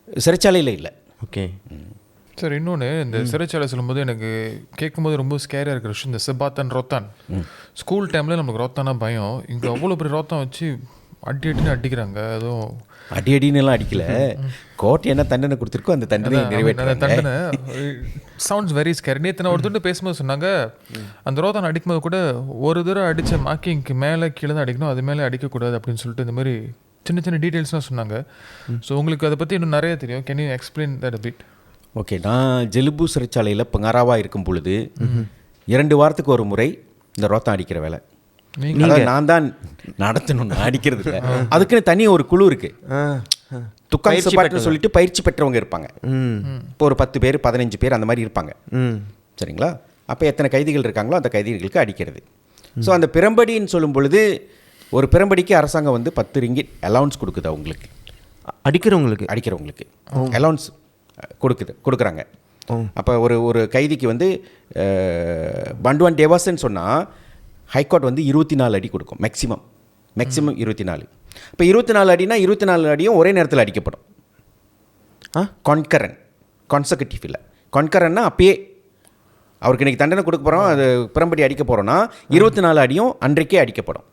சிறைச்சாலையில் இல்லை. ஓகே சார், இன்னொன்று இந்த சிறைச்சாலை சொல்லும்போது எனக்கு கேட்கும்போது ரொம்ப ஸ்கேரியாக இருக்கிற விஷயம், இந்த செபாத்தன் ரோத்தான். ஸ்கூல் டைமில் நமக்கு ரோத்தானா பயம். இங்கே அவ்வளோ பெரிய ரோத்தான் வச்சு அடின்னு அடிக்கிறாங்க. அதுவும் அடின்னு எல்லாம் அடிக்கல, கோர்ட் என்ன தண்டனை கொடுத்துருக்கோ அந்த தண்டனை நிறைவேற்ற தண்டனை சவுண்ட்ஸ் வெரி ஸ்கேரி. நேற்று நான் ஒருத்தர் பேசும்போது சொன்னாங்க, அந்த ரோத்தான் அடிக்கும்போது கூட ஒரு தடவை அடித்த மார்க்கிங்க்கு மேலே கீழே தான் அடிக்கணும், அது மேலே அடிக்கக்கூடாது அப்படின்னு சொல்லிட்டு இந்த மாதிரி சின்ன சின்ன டீட்டெயில்ஸ்லாம் சொன்னாங்க. ஸோ உங்களுக்கு அதை பற்றி இன்னும் நிறைய தெரியும். Can you explain that a bit? Okay, நான் ஜெலுபு சிறைச்சாலையில் பங்காராவாக இருக்கும் பொழுது 2 வாரத்துக்கு ஒரு முறை இந்த ரோத்தான் அடிக்கிற வேலை நான் தான் நடத்தணும். அடிக்கிறது இல்லை, அதுக்குன்னு தனி ஒரு குழு இருக்கு. துக்காங்க சொல்லிட்டு பயிற்சி பெற்றவங்க இருப்பாங்க. இப்போ ஒரு 10 பேர் 15 பேர் அந்த மாதிரி இருப்பாங்க. சரிங்களா? அப்போ எத்தனை கைதிகள் இருக்காங்களோ அந்த கைதிகளுக்கு அடிக்கிறது. ஸோ அந்த பிரம்படின்னு சொல்லும் பொழுது ஒரு பிரம்படிக்கு அரசாங்கம் வந்து 10 ரிங்கிட் அலவுன்ஸ் கொடுக்குது அவங்களுக்கு. அடிக்கிறவங்களுக்கு அலவுன்ஸ் கொடுக்குறாங்க. அப்போ ஒரு கைதிக்கு வந்து பண்டுவான் டேவாஸ்ன்னு சொன்னால் ஹைகோர்ட் வந்து 24 அடி கொடுக்கும் மேக்ஸிமம் 24. இப்போ 24 அடினா 24 அடியும் ஒரே நேரத்தில் அடிக்கப்படும். கான்செகட்டிவ் இல்லை, கான்கரன்னா அப்பயே அவருக்கு இன்றைக்கி தண்டனை கொடுக்க போகிறோம், அது பிறம்படி அடிக்க போகிறோன்னா 24 அடியும் அன்றைக்கே அடிக்கப்படும்.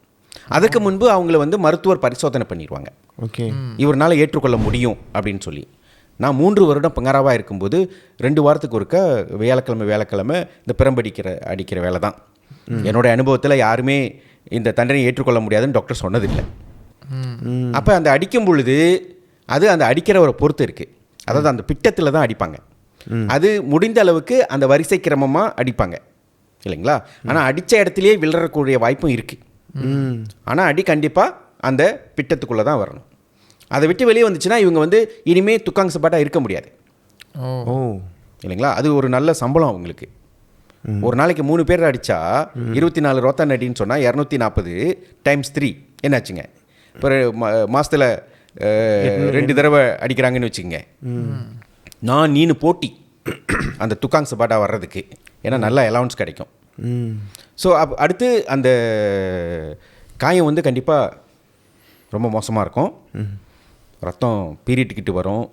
அதுக்கு முன்பு அவங்கள வந்து மருத்துவர் பரிசோதனை பண்ணிடுவாங்க. ஓகே, இவரால் ஏற்றுக்கொள்ள முடியும் அப்படின்னு சொல்லி. நான் 3 வருடம் பங்காராவாக இருக்கும்போது 2 வாரத்துக்கு ஒருக்க வியாழக்கிழமை இந்த அடிக்கிற வேலை தான். என்னுடைய அனுபவத்தில் யாருமே இந்த தண்டனை ஏற்றுக்கொள்ள முடியாதுன்னு டாக்டர் சொன்னதில்லை. அப்போ அந்த அடிக்கும் பொழுது அது அந்த அடிக்கிறவரை பொறுத்து இருக்குது. அதாவது அந்த பிட்டத்தில் தான் அடிப்பாங்க. அது முடிந்த அளவுக்கு அந்த வரிசை கிரமமாக அடிப்பாங்க இல்லைங்களா. ஆனால் அடித்த இடத்துலையே விழறக்கூடிய வாய்ப்பும் இருக்குது. ஆனால் அடி கண்டிப்பாக அந்த பிட்டத்துக்குள்ளே தான் வரணும். அதை விட்டு வெளியே வந்துச்சுன்னா இவங்க வந்து இனிமேல் துக்காங்க சப்பாட்டாக இருக்க முடியாது இல்லைங்களா. அது ஒரு நல்ல சம்பளம் அவங்களுக்கு. ஒரு நாளைக்கு 3 பேர் அடித்தா 24 ரோத்தான் அடின்னு சொன்னால் 240 × 3 என்னாச்சுங்க. இப்போ மாதத்தில் 2 தடவை அடிக்கிறாங்கன்னு வச்சுக்கோங்க. நான் நீனு போட்டி அந்த துக்காங் சபாட்டா வர்றதுக்கு, ஏன்னா நல்ல அலவுன்ஸ் கிடைக்கும். ஸோ அடுத்து அந்த காயம் வந்து கண்டிப்பாக ரொம்ப மோசமாக இருக்கும். ரத்தம் பீறிட்டுக்கிட்டு வரும்.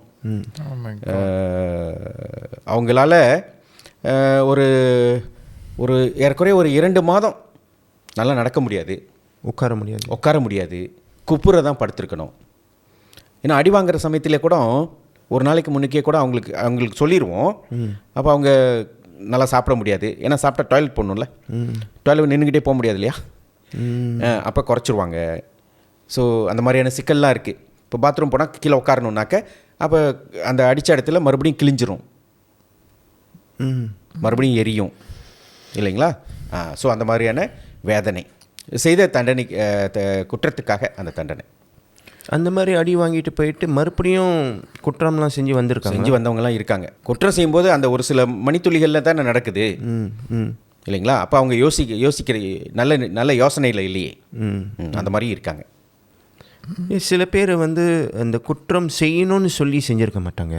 அவங்களால ஒரு ஏறக்குறைய ஒரு 2 மாதம் நல்லா நடக்க முடியாது, உட்கார முடியாது, குப்புரை தான் படுத்திருக்கணும். ஏன்னா அடி வாங்குகிற சமயத்தில் கூட ஒரு நாளைக்கு முன்னுக்கே கூட அவங்களுக்கு சொல்லிடுவோம். அப்போ அவங்க நல்லா சாப்பிட முடியாது. ஏன்னா சாப்பிட்டா டாய்லெட் போடணும்ல, டாய்லெட் நின்றுக்கிட்டே போக முடியாது இல்லையா. அப்போ குறைச்சிருவாங்க. ஸோ அந்த மாதிரியான சிக்கல்லாம் இருக்குது. இப்போ பாத்ரூம் போனால் கீழே உட்காரணுன்னாக்க அப்போ அந்த அடித்த இடத்துல மறுபடியும் கிழிஞ்சிரும், மறுபடியும் எரியும் இல்லைங்களா? ஸோ அந்த மாதிரியான வேதனை செய்த தண்டனை, குற்றத்துக்காக அந்த தண்டனை. அந்த மாதிரி அடி வாங்கிட்டு போயிட்டு மறுபடியும் குற்றம்லாம் செஞ்சு வந்தவங்கலாம் இருக்காங்க. குற்றம் செய்யும்போது அந்த ஒரு சில மணித்துளிகளில் தானே நடக்குது இல்லைங்களா? அப்போ அவங்க யோசிக்கிற நல்ல யோசனையில் இல்லையே, அந்த மாதிரி இருக்காங்க. சில பேர் வந்து அந்த குற்றம் செய்யணும்னு சொல்லி செஞ்சுருக்க மாட்டாங்க,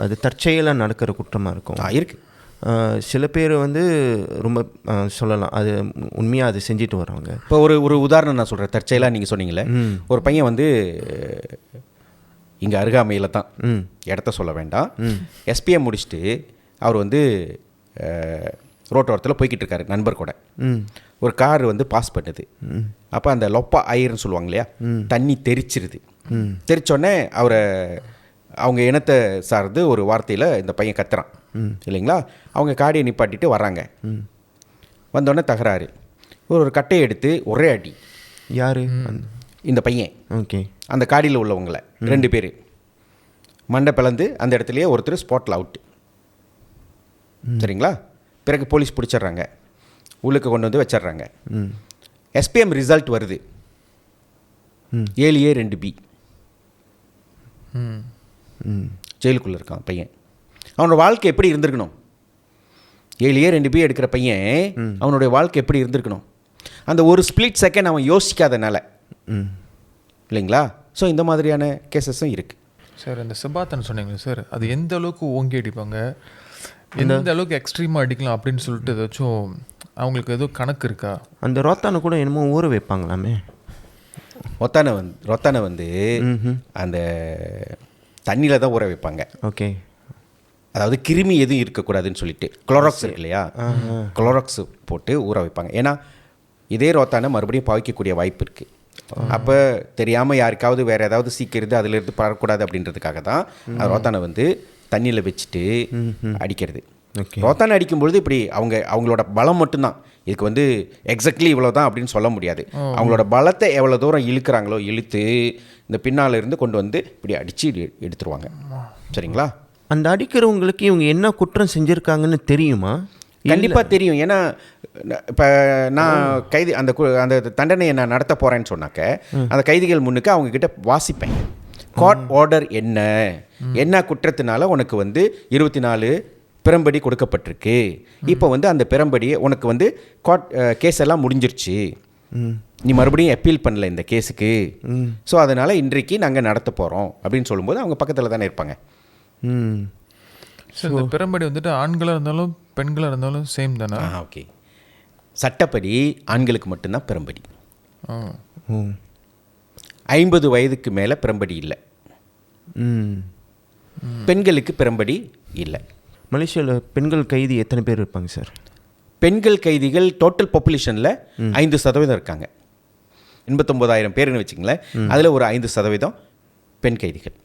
அது தற்செயலாக நடக்கிற குற்றமாக இருக்கும். இருக்குது. சில பேர் வந்து ரொம்ப சொல்லலாம் அது உண்மையாக அது செஞ்சுட்டு வராங்க. இப்போ ஒரு உதாரணம் நான் சொல்கிறேன். தற்செயலாக நீங்கள் சொன்னீங்களே, ஒரு பையன் வந்து இங்கே அருகாமையில் தான், இடத்த சொல்ல வேண்டாம், எஸ்பிஎம் முடிச்சுட்டு அவர் வந்து ரோட்டோரத்தில் போய்கிட்டு இருக்காரு நண்பர் கூட. ஒரு கார் வந்து பாஸ் பண்ணுது. அப்போ அந்த லொப்பா ஐயர்னு சொல்லுவாங்க இல்லையா, தண்ணி தெரிச்சிருது. தெரிச்சோடனே அவங்க இனத்தை சார்ந்து ஒரு வார்த்தையில் இந்த பையன் கத்துறான் இல்லைங்களா? அவங்க காடியை நிப்பாட்டிட்டு வர்றாங்க. வந்தோடனே தகராறு. ஒரு கட்டையை எடுத்து ஒரே அடி. யார்? இந்த பையன். ஓகே. அந்த காடியில் உள்ளவங்கள 2 பேர் மண்டை பிளந்து அந்த இடத்துலையே ஒருத்தர் ஸ்பாட்டில் அவுட்டு. சரிங்களா? பிறகு போலீஸ் பிடிச்சிட்றாங்க, உள்ளுக்கு கொண்டு வந்து வச்சிட்றாங்க. எஸ்பிஎம் ரிசல்ட் வருது 7A2B. ஜெயிலுக்குள்ளே இருக்கான் பையன். அவனோட வாழ்க்கை எப்படி இருந்திருக்கணும்? 7A2B எடுக்கிற பையன் அவனுடைய வாழ்க்கை எப்படி இருந்திருக்கணும்? அந்த ஒரு ஸ்பிளிட் செகண்ட் அவன் யோசிக்காதனால இல்லைங்களா? ஸோ இந்த மாதிரியான கேசஸும் இருக்குது சார். இந்த செபாத்தன் சொன்னீங்களே சார், அது எந்த அளவுக்கு ஓங்கி அடிப்பாங்க, எந்த அளவுக்கு எக்ஸ்ட்ரீமாக அடிக்கலாம் அப்படின்னு சொல்லிட்டு ஏதாச்சும் அவங்களுக்கு எதுவும் கணக்கு இருக்கா? அந்த ரொத்தானை கூட என்னமோ ஊற வைப்பாங்களாமே. ரொத்தானை வந்து அந்த தண்ணியில் தான் ஊற வைப்பாங்க. ஓகே. அதாவது கிருமி எதுவும் இருக்கக்கூடாதுன்னு சொல்லிட்டு குளோராக்ஸ் இருக்கு இல்லையா, குளோராக்ஸ் போட்டு ஊற வைப்பாங்க. ஏன்னா இதே ரொத்தானை மறுபடியும் பாவிக்கக்கூடிய வாய்ப்பு இருக்குது. அப்போ தெரியாமல் யாருக்காவது வேறு ஏதாவது சீக்கிரம் அதிலிருந்து பரக்கூடாது அப்படின்றதுக்காக தான் ரொத்தானை வந்து தண்ணியில் வச்சுட்டு அடிக்கிறது. ரொத்தானை அடிக்கும்பொழுது இப்படி அவங்களோட பலம் மட்டும்தான் இதுக்கு வந்து எக்ஸாக்ட்லி இவ்வளோ தான் அப்படின்னு சொல்ல முடியாது. அவங்களோட பலத்தை எவ்வளோ தூரம் இழுக்கிறாங்களோ இழுத்து இந்த பின்னால் இருந்து கொண்டு வந்து இப்படி அடித்து எடுத்துருவாங்க. சரிங்களா? அந்த அடிக்கிறவங்களுக்கு இவங்க என்ன குற்றம் செஞ்சுருக்காங்கன்னு தெரியுமா? கண்டிப்பாக தெரியும். ஏன்னா இப்போ நான் அந்த தண்டனையை நான் நடத்த போகிறேன்னு சொன்னாக்க அந்த கைதிகள் முன்னுக்கு அவங்கக்கிட்ட வாசிப்பேன். கோர்ட் ஆர்டர் என்ன குற்றத்தினால உனக்கு வந்து 24 பிறம்படி கொடுக்கப்பட்டிருக்கு. இப்போ வந்து அந்த பிறம்படியை உனக்கு வந்து கேஸ் எல்லாம் முடிஞ்சிருச்சு, நீ மறுபடியும் அப்பீல் பண்ணல இந்த கேஸுக்கு, ஸோ அதனால் இன்றைக்கு நாங்கள் நடத்த போகிறோம் அப்படின்னு சொல்லும்போது அவங்க பக்கத்தில் தானே இருப்பாங்க. ஸோ இந்த பிறம்படி வந்துட்டு ஆண்களாக இருந்தாலும் பெண்களாக இருந்தாலும் சேம் தானே? ஓகே. சட்டப்படி ஆண்களுக்கு மட்டும்தான் பிறம்படி. 50 வயதுக்கு மேலே பிறம்படி இல்லை. பெண்களுக்கு பிறம்படி இல்லை. மலேசியாவில் பெண்கள் கைதி எத்தனை பேர் இருப்பாங்க சார்? பெண்கள் கைதிகள் டோட்டல் பாப்புலேஷனில் 5% இருக்காங்க. 89,000 பேருன்னு வச்சுங்களேன், அதில் ஒரு 5% பெண் கைதிகள்.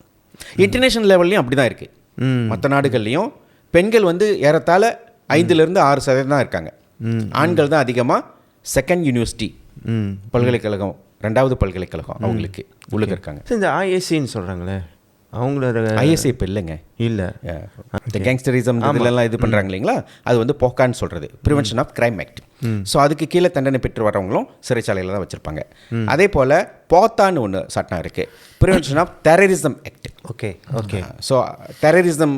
இன்டர்நேஷ்னல் லெவல்லையும் அப்படி தான் இருக்குது. மற்ற நாடுகள்லையும் பெண்கள் வந்து ஏறத்தாழ 5-6% தான் இருக்காங்க. ஆண்கள் தான் அதிகமாக. செகண்ட் யூனிவர்சிட்டி பல்கலைக்கழகம், 2வது பல்கலைக்கழகம் அவங்களுக்கு உள்ளுக்கு இருக்காங்க. இந்த ஐஎஸ்சின்னு சொல்கிறாங்களே, அவங்களோட ஐஎஸ்ஐ இப்போ இல்லைங்க. இல்லை, இந்த கேங்ஸ்டரிசம் இதெல்லாம் இது பண்ணுறாங்க இல்லைங்களா, அது வந்து போக்கான்னு சொல்கிறது, prevention of crime act. So அதுக்கு கீழே தண்டனை பெற்று வரவங்களும் சிறைச்சாலையில் தான் வச்சுருப்பாங்க. அதே போல் போத்தான்னு ஒன்று சட்டம் இருக்குது, prevention of terrorism act. Okay okay. So terrorism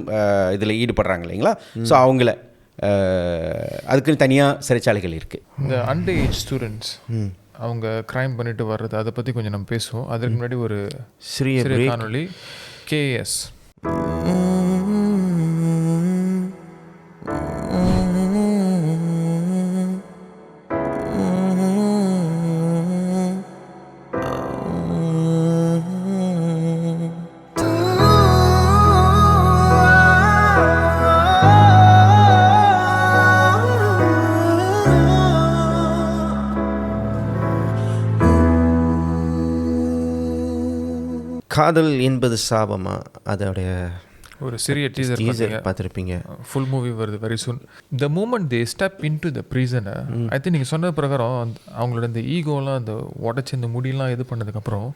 இதில் ஈடுபடுறாங்க இல்லைங்களா, ஸோ அவங்கள அதுக்குன்னு தனியாக சிறைச்சாலைகள் இருக்குது. இந்த அண்டர் ஏஜ் ஸ்டூடெண்ட்ஸ் அவங்க க்ரைம் பண்ணிட்டு வர்றது, அதை பற்றி கொஞ்சம் நம்ம பேசுவோம். அதுக்கு முன்னாடி ஒரு சிறிய காணொளி. KS காதல் என்பது சாபமா, அதோடைய ஒரு சிறிய டீசர் டீசர் பார்த்துருப்பீங்க. ஃபுல் மூவி வருது very soon. The moment they step into the ப்ரீசனை, ஐ திங்க் நீங்கள் சொன்ன பிரகாரம் அவங்களோட இந்த ஈகோலாம் அந்த உடச்சி இந்த முடியெல்லாம் இது பண்ணதுக்கப்புறம்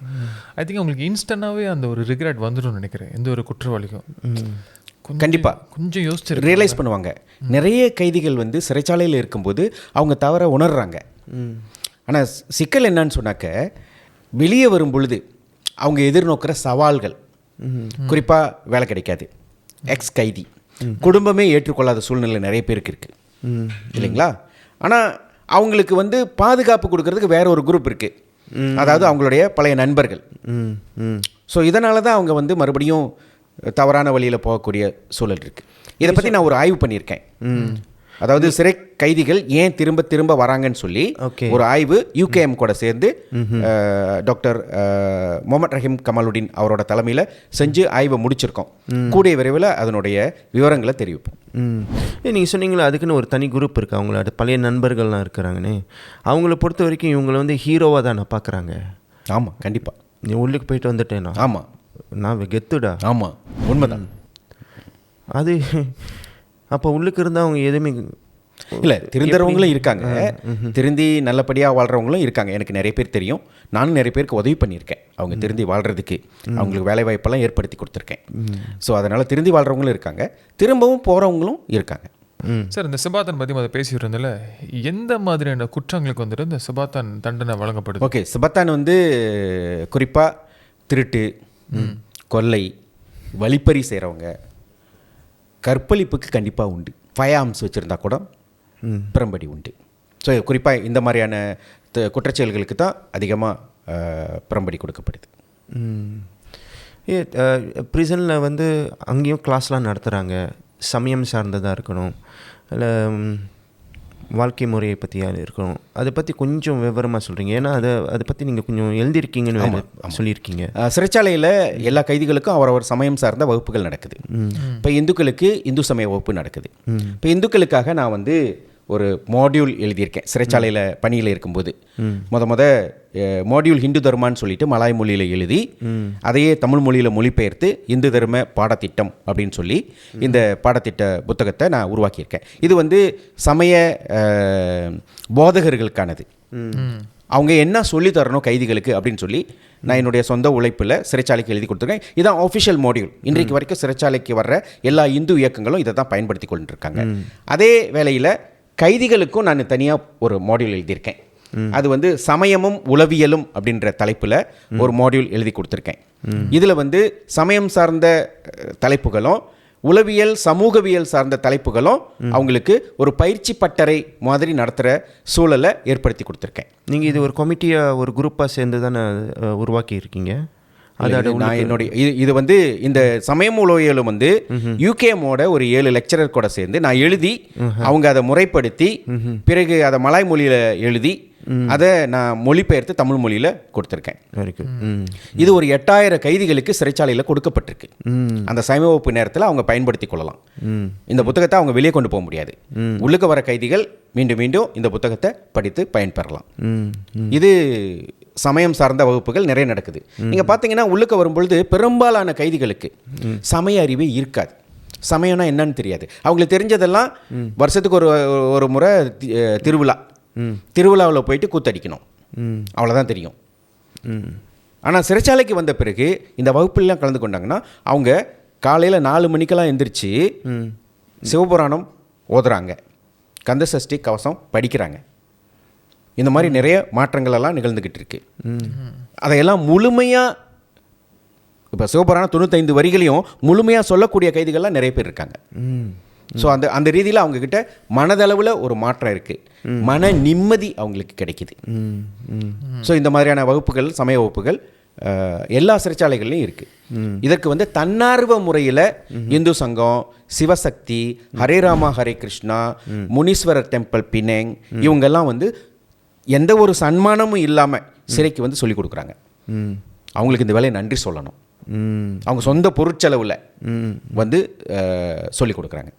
ஐ திங்க் அவங்களுக்கு இன்ஸ்டன்டாகவே அந்த ஒரு ரிக்ரெட் வந்துடும் நினைக்கிறேன், எந்த ஒரு குற்றவாளிக்கும். கண்டிப்பாக கொஞ்சம் யோசிச்சு ரியலைஸ் பண்ணுவாங்க. நிறைய கைதிகள் வந்து சிறைச்சாலையில் இருக்கும்போது அவங்க தவற உணர்றாங்க. ஆனால் சிக்கல் என்னன்னு சொன்னாக்க, வெளியே வரும் பொழுது அவங்க எதிர்நோக்கிற சவால்கள், குறிப்பாக வேலை கிடைக்காது, எக்ஸ் கைதி, குடும்பமே ஏற்றுக்கொள்ளாத சூழ்நிலை நிறைய பேருக்கு இருக்குது இல்லைங்களா. ஆனால் அவங்களுக்கு வந்து பாதுகாப்பு கொடுக்கறதுக்கு வேற ஒரு குரூப் இருக்குது, அதாவது அவங்களுடைய பழைய நண்பர்கள். ஸோ இதனால தான் அவங்க வந்து மறுபடியும் தவறான வழியில் போகக்கூடிய சூழல் இருக்குது. இதை பற்றி நான் ஒரு ஆய்வு பண்ணியிருக்கேன். அதாவது சிறை கைதிகள் ஏன் திரும்ப திரும்ப வராங்கன்னு சொல்லி ஒரு ஆய்வு UKM கூட சேர்ந்து டாக்டர் முகமது ரஹீம் கமாலுddin அவரோட தலைமையில் செஞ்சு ஆய்வை முடிச்சிருக்கோம். கூடிய விரைவில் அதனுடைய விவரங்களை தெரிவிப்போம். நீங்கள் சொன்னீங்களா அதுக்குன்னு ஒரு தனி குரூப் இருக்குது, அவங்களோட பழைய நண்பர்கள்லாம் இருக்கிறாங்கன்னு. அவங்கள பொறுத்த வரைக்கும் இவங்களை வந்து ஹீரோவாக தான் நான் பார்க்குறாங்க. ஆமாம், கண்டிப்பாக. நீ உள்ளுக்கு போயிட்டு வந்துட்டேனா? ஆமாம், நான் கெத்துடா. ஆமாம், உண்மைதான். அது அப்போ உள்ளுக்கு இருந்தால் அவங்க எதுவுமே இல்லை, திருந்துறவங்களும் இருக்காங்க, திருந்தி நல்லபடியாக வாழ்கிறவங்களும் இருக்காங்க. எனக்கு நிறைய பேர் தெரியும். நானும் நிறைய பேருக்கு உதவி பண்ணியிருக்கேன் அவங்க திருந்தி வாழ்கிறதுக்கு. அவங்களுக்கு வேலை வாய்ப்பெல்லாம் ஏற்படுத்தி கொடுத்துருக்கேன். ஸோ அதனால் திருந்தி வாழ்கிறவங்களும் இருக்காங்க, திரும்பவும் போகிறவங்களும் இருக்காங்க. சார், இந்த சிபாத்தான் பற்றி அதை பேசிட்டு இருந்ததில்ல, எந்த மாதிரியான குற்றங்களுக்கு வந்துட்டு இந்த சிபாத்தான் தண்டனை வழங்கப்படுது? ஓகே, சிபாத்தான் வந்து குறிப்பாக திருட்டு, கொள்ளை, வழிப்பறி செய்கிறவங்க, கற்பழிப்புக்கு கண்டிப்பாக உண்டு. ஃபயர் ஆர்ம்ஸ் வச்சுருந்தா கூட பிரம்படி உண்டு. ஸோ குறிப்பாக இந்த மாதிரியான குற்றச்செயல்களுக்கு தான் அதிகமாக பிரம்படி கொடுக்கப்படுது. ப்ரிசனில் வந்து அங்கேயும் கிளாஸ்லாம் நடத்துகிறாங்க, சமயம் சார்ந்ததாக இருக்கணும், இல்லை வாழ்க்கை முறையை பற்றியாக இருக்கணும். அதை பற்றி கொஞ்சம் விவரமாக சொல்கிறீங்க, ஏன்னா அதை பற்றி நீங்கள் கொஞ்சம் எழுதியிருக்கீங்கன்னு சொல்லியிருக்கீங்க. சிறைச்சாலையில் எல்லா கைதிகளுக்கும் அவரவர் சமயம் சார்ந்த வகுப்புகள் நடக்குது. இப்போ இந்துக்களுக்கு இந்து சமய வகுப்பு நடக்குது. இப்போ இந்துக்களுக்காக நான் வந்து ஒரு மாடியூல் எழுதியிருக்கேன். சிறைச்சாலையில் பணியில் இருக்கும்போது மாடியூல் ஹிந்து தர்மான்னு சொல்லிட்டு மலாய் மொழியில் எழுதி அதையே தமிழ் மொழியில் மொழிபெயர்த்து இந்து தர்ம பாடத்திட்டம் அப்படின்னு சொல்லி இந்த பாடத்திட்ட புத்தகத்தை நான் உருவாக்கியிருக்கேன். இது வந்து சமய போதகர்களுக்கானது. அவங்க என்ன சொல்லி தரணும் கைதிகளுக்கு அப்படின்னு சொல்லி நான் என்னுடைய சொந்த உழைப்பில் சிறைச்சாலைக்கு எழுதி கொடுத்துருக்கேன். இதுதான் ஆஃபிஷியல் மாடியூல். இன்றைக்கு வரைக்கும் சிறைச்சாலைக்கு வர்ற எல்லா இந்து இயக்கங்களும் இதை தான் பயன்படுத்தி கொண்டிருக்காங்க. அதே வேளையில் கைதிகளுக்கும் நான் தனியாக ஒரு மாடியூல் எழுதியிருக்கேன். அது வந்து சமயமும் உளவியலும் அப்படின்ற தலைப்பில் ஒரு மாடியூல் எழுதி கொடுத்துருக்கேன். இதில் வந்து சமயம் சார்ந்த தலைப்புகளும் உளவியல் சமூகவியல் சார்ந்த தலைப்புகளும் அவங்களுக்கு ஒரு பயிற்சி பட்டறை மாதிரி நடத்துகிற சூழலை ஏற்படுத்தி கொடுத்துருக்கேன். நீங்கள் இது ஒரு கமிட்டியாக ஒரு குரூப்பாக சேர்ந்து தானே உருவாக்கி இருக்கீங்க? நான் என்னுடைய இது வந்து இந்த சமயம் உளவியலும் வந்து UKMோட ஒரு 7 லெக்சரர் கூட சேர்ந்து நான் எழுதி அவங்க அதை முறைப்படுத்தி பிறகு அதை மலாய் மொழியில் எழுதி அதை நான் மொழிபெயர்த்து தமிழ் மொழியில் கொடுத்துருக்கேன். இது ஒரு 8000 கைதிகளுக்கு சிறைச்சாலையில் கொடுக்கப்பட்டிருக்கு. அந்த சமய வகுப்பு நேரத்தில் அவங்க பயன்படுத்தி கொள்ளலாம். இந்த புத்தகத்தை அவங்க வெளியே கொண்டு போக முடியாது. உள்ளுக்கு வர கைதிகள் மீண்டும் மீண்டும் இந்த புத்தகத்தை படித்து பயன்பெறலாம். இது சமயம் சார்ந்த வகுப்புகள் நிறைய நடக்குது. நீங்கள் பார்த்தீங்கன்னா உள்ளுக்கு வரும்பொழுது பெரும்பாலான கைதிகளுக்கு சமய அறிவே இருக்காது. சமயம்னா என்னன்னு தெரியாது. அவங்களுக்கு தெரிஞ்சதெல்லாம் வருஷத்துக்கு ஒரு முறை திருவிழாவில் போயிட்டு கூத்தடிக்கணும், அவ்வளோதான் தெரியும். ஆனால் சிறைச்சாலைக்கு வந்த பிறகு இந்த வகுப்புலாம் கலந்து கொண்டாங்கன்னா அவங்க காலையில் 4 மணிக்கெல்லாம் எந்திரிச்சு சிவபுராணம் ஓதுறாங்க, கந்தசஷ்டி கவசம் படிக்கிறாங்க. இந்த மாதிரி நிறைய மாற்றங்கள் எல்லாம் நிகழ்ந்துக்கிட்டு இருக்கு. அதையெல்லாம் முழுமையாக இப்போ சிவபுராணம் 95 வரிகளையும் முழுமையாக சொல்லக்கூடிய கைதிகள்லாம் நிறைய பேர் இருக்காங்க. ஸோ அந்த ரீதியில் அவங்கக்கிட்ட மனதளவில் ஒரு மாற்றம் இருக்குது, மன நிம்மதி அவங்களுக்கு கிடைக்குது. ஸோ இந்த மாதிரியான வகுப்புகள் சமய வகுப்புகள் எல்லா சிறைச்சாலைகள்லையும் இருக்குது. இதற்கு வந்து தன்னார்வ முறையில் இந்து சங்கம், சிவசக்தி, ஹரே ராமா ஹரே கிருஷ்ணா, முனீஸ்வரர் டெம்பிள் பினேங் இவங்கெல்லாம் வந்து எந்த ஒரு சன்மானமும் இல்லாமல் சிறைக்கு வந்து சொல்லிக் கொடுக்குறாங்க. அவங்களுக்கு இந்த வேலையை நன்றி சொல்லணும். அவங்க சொந்த பொருட்செலவில் வந்து சொல்லிக் கொடுக்குறாங்க.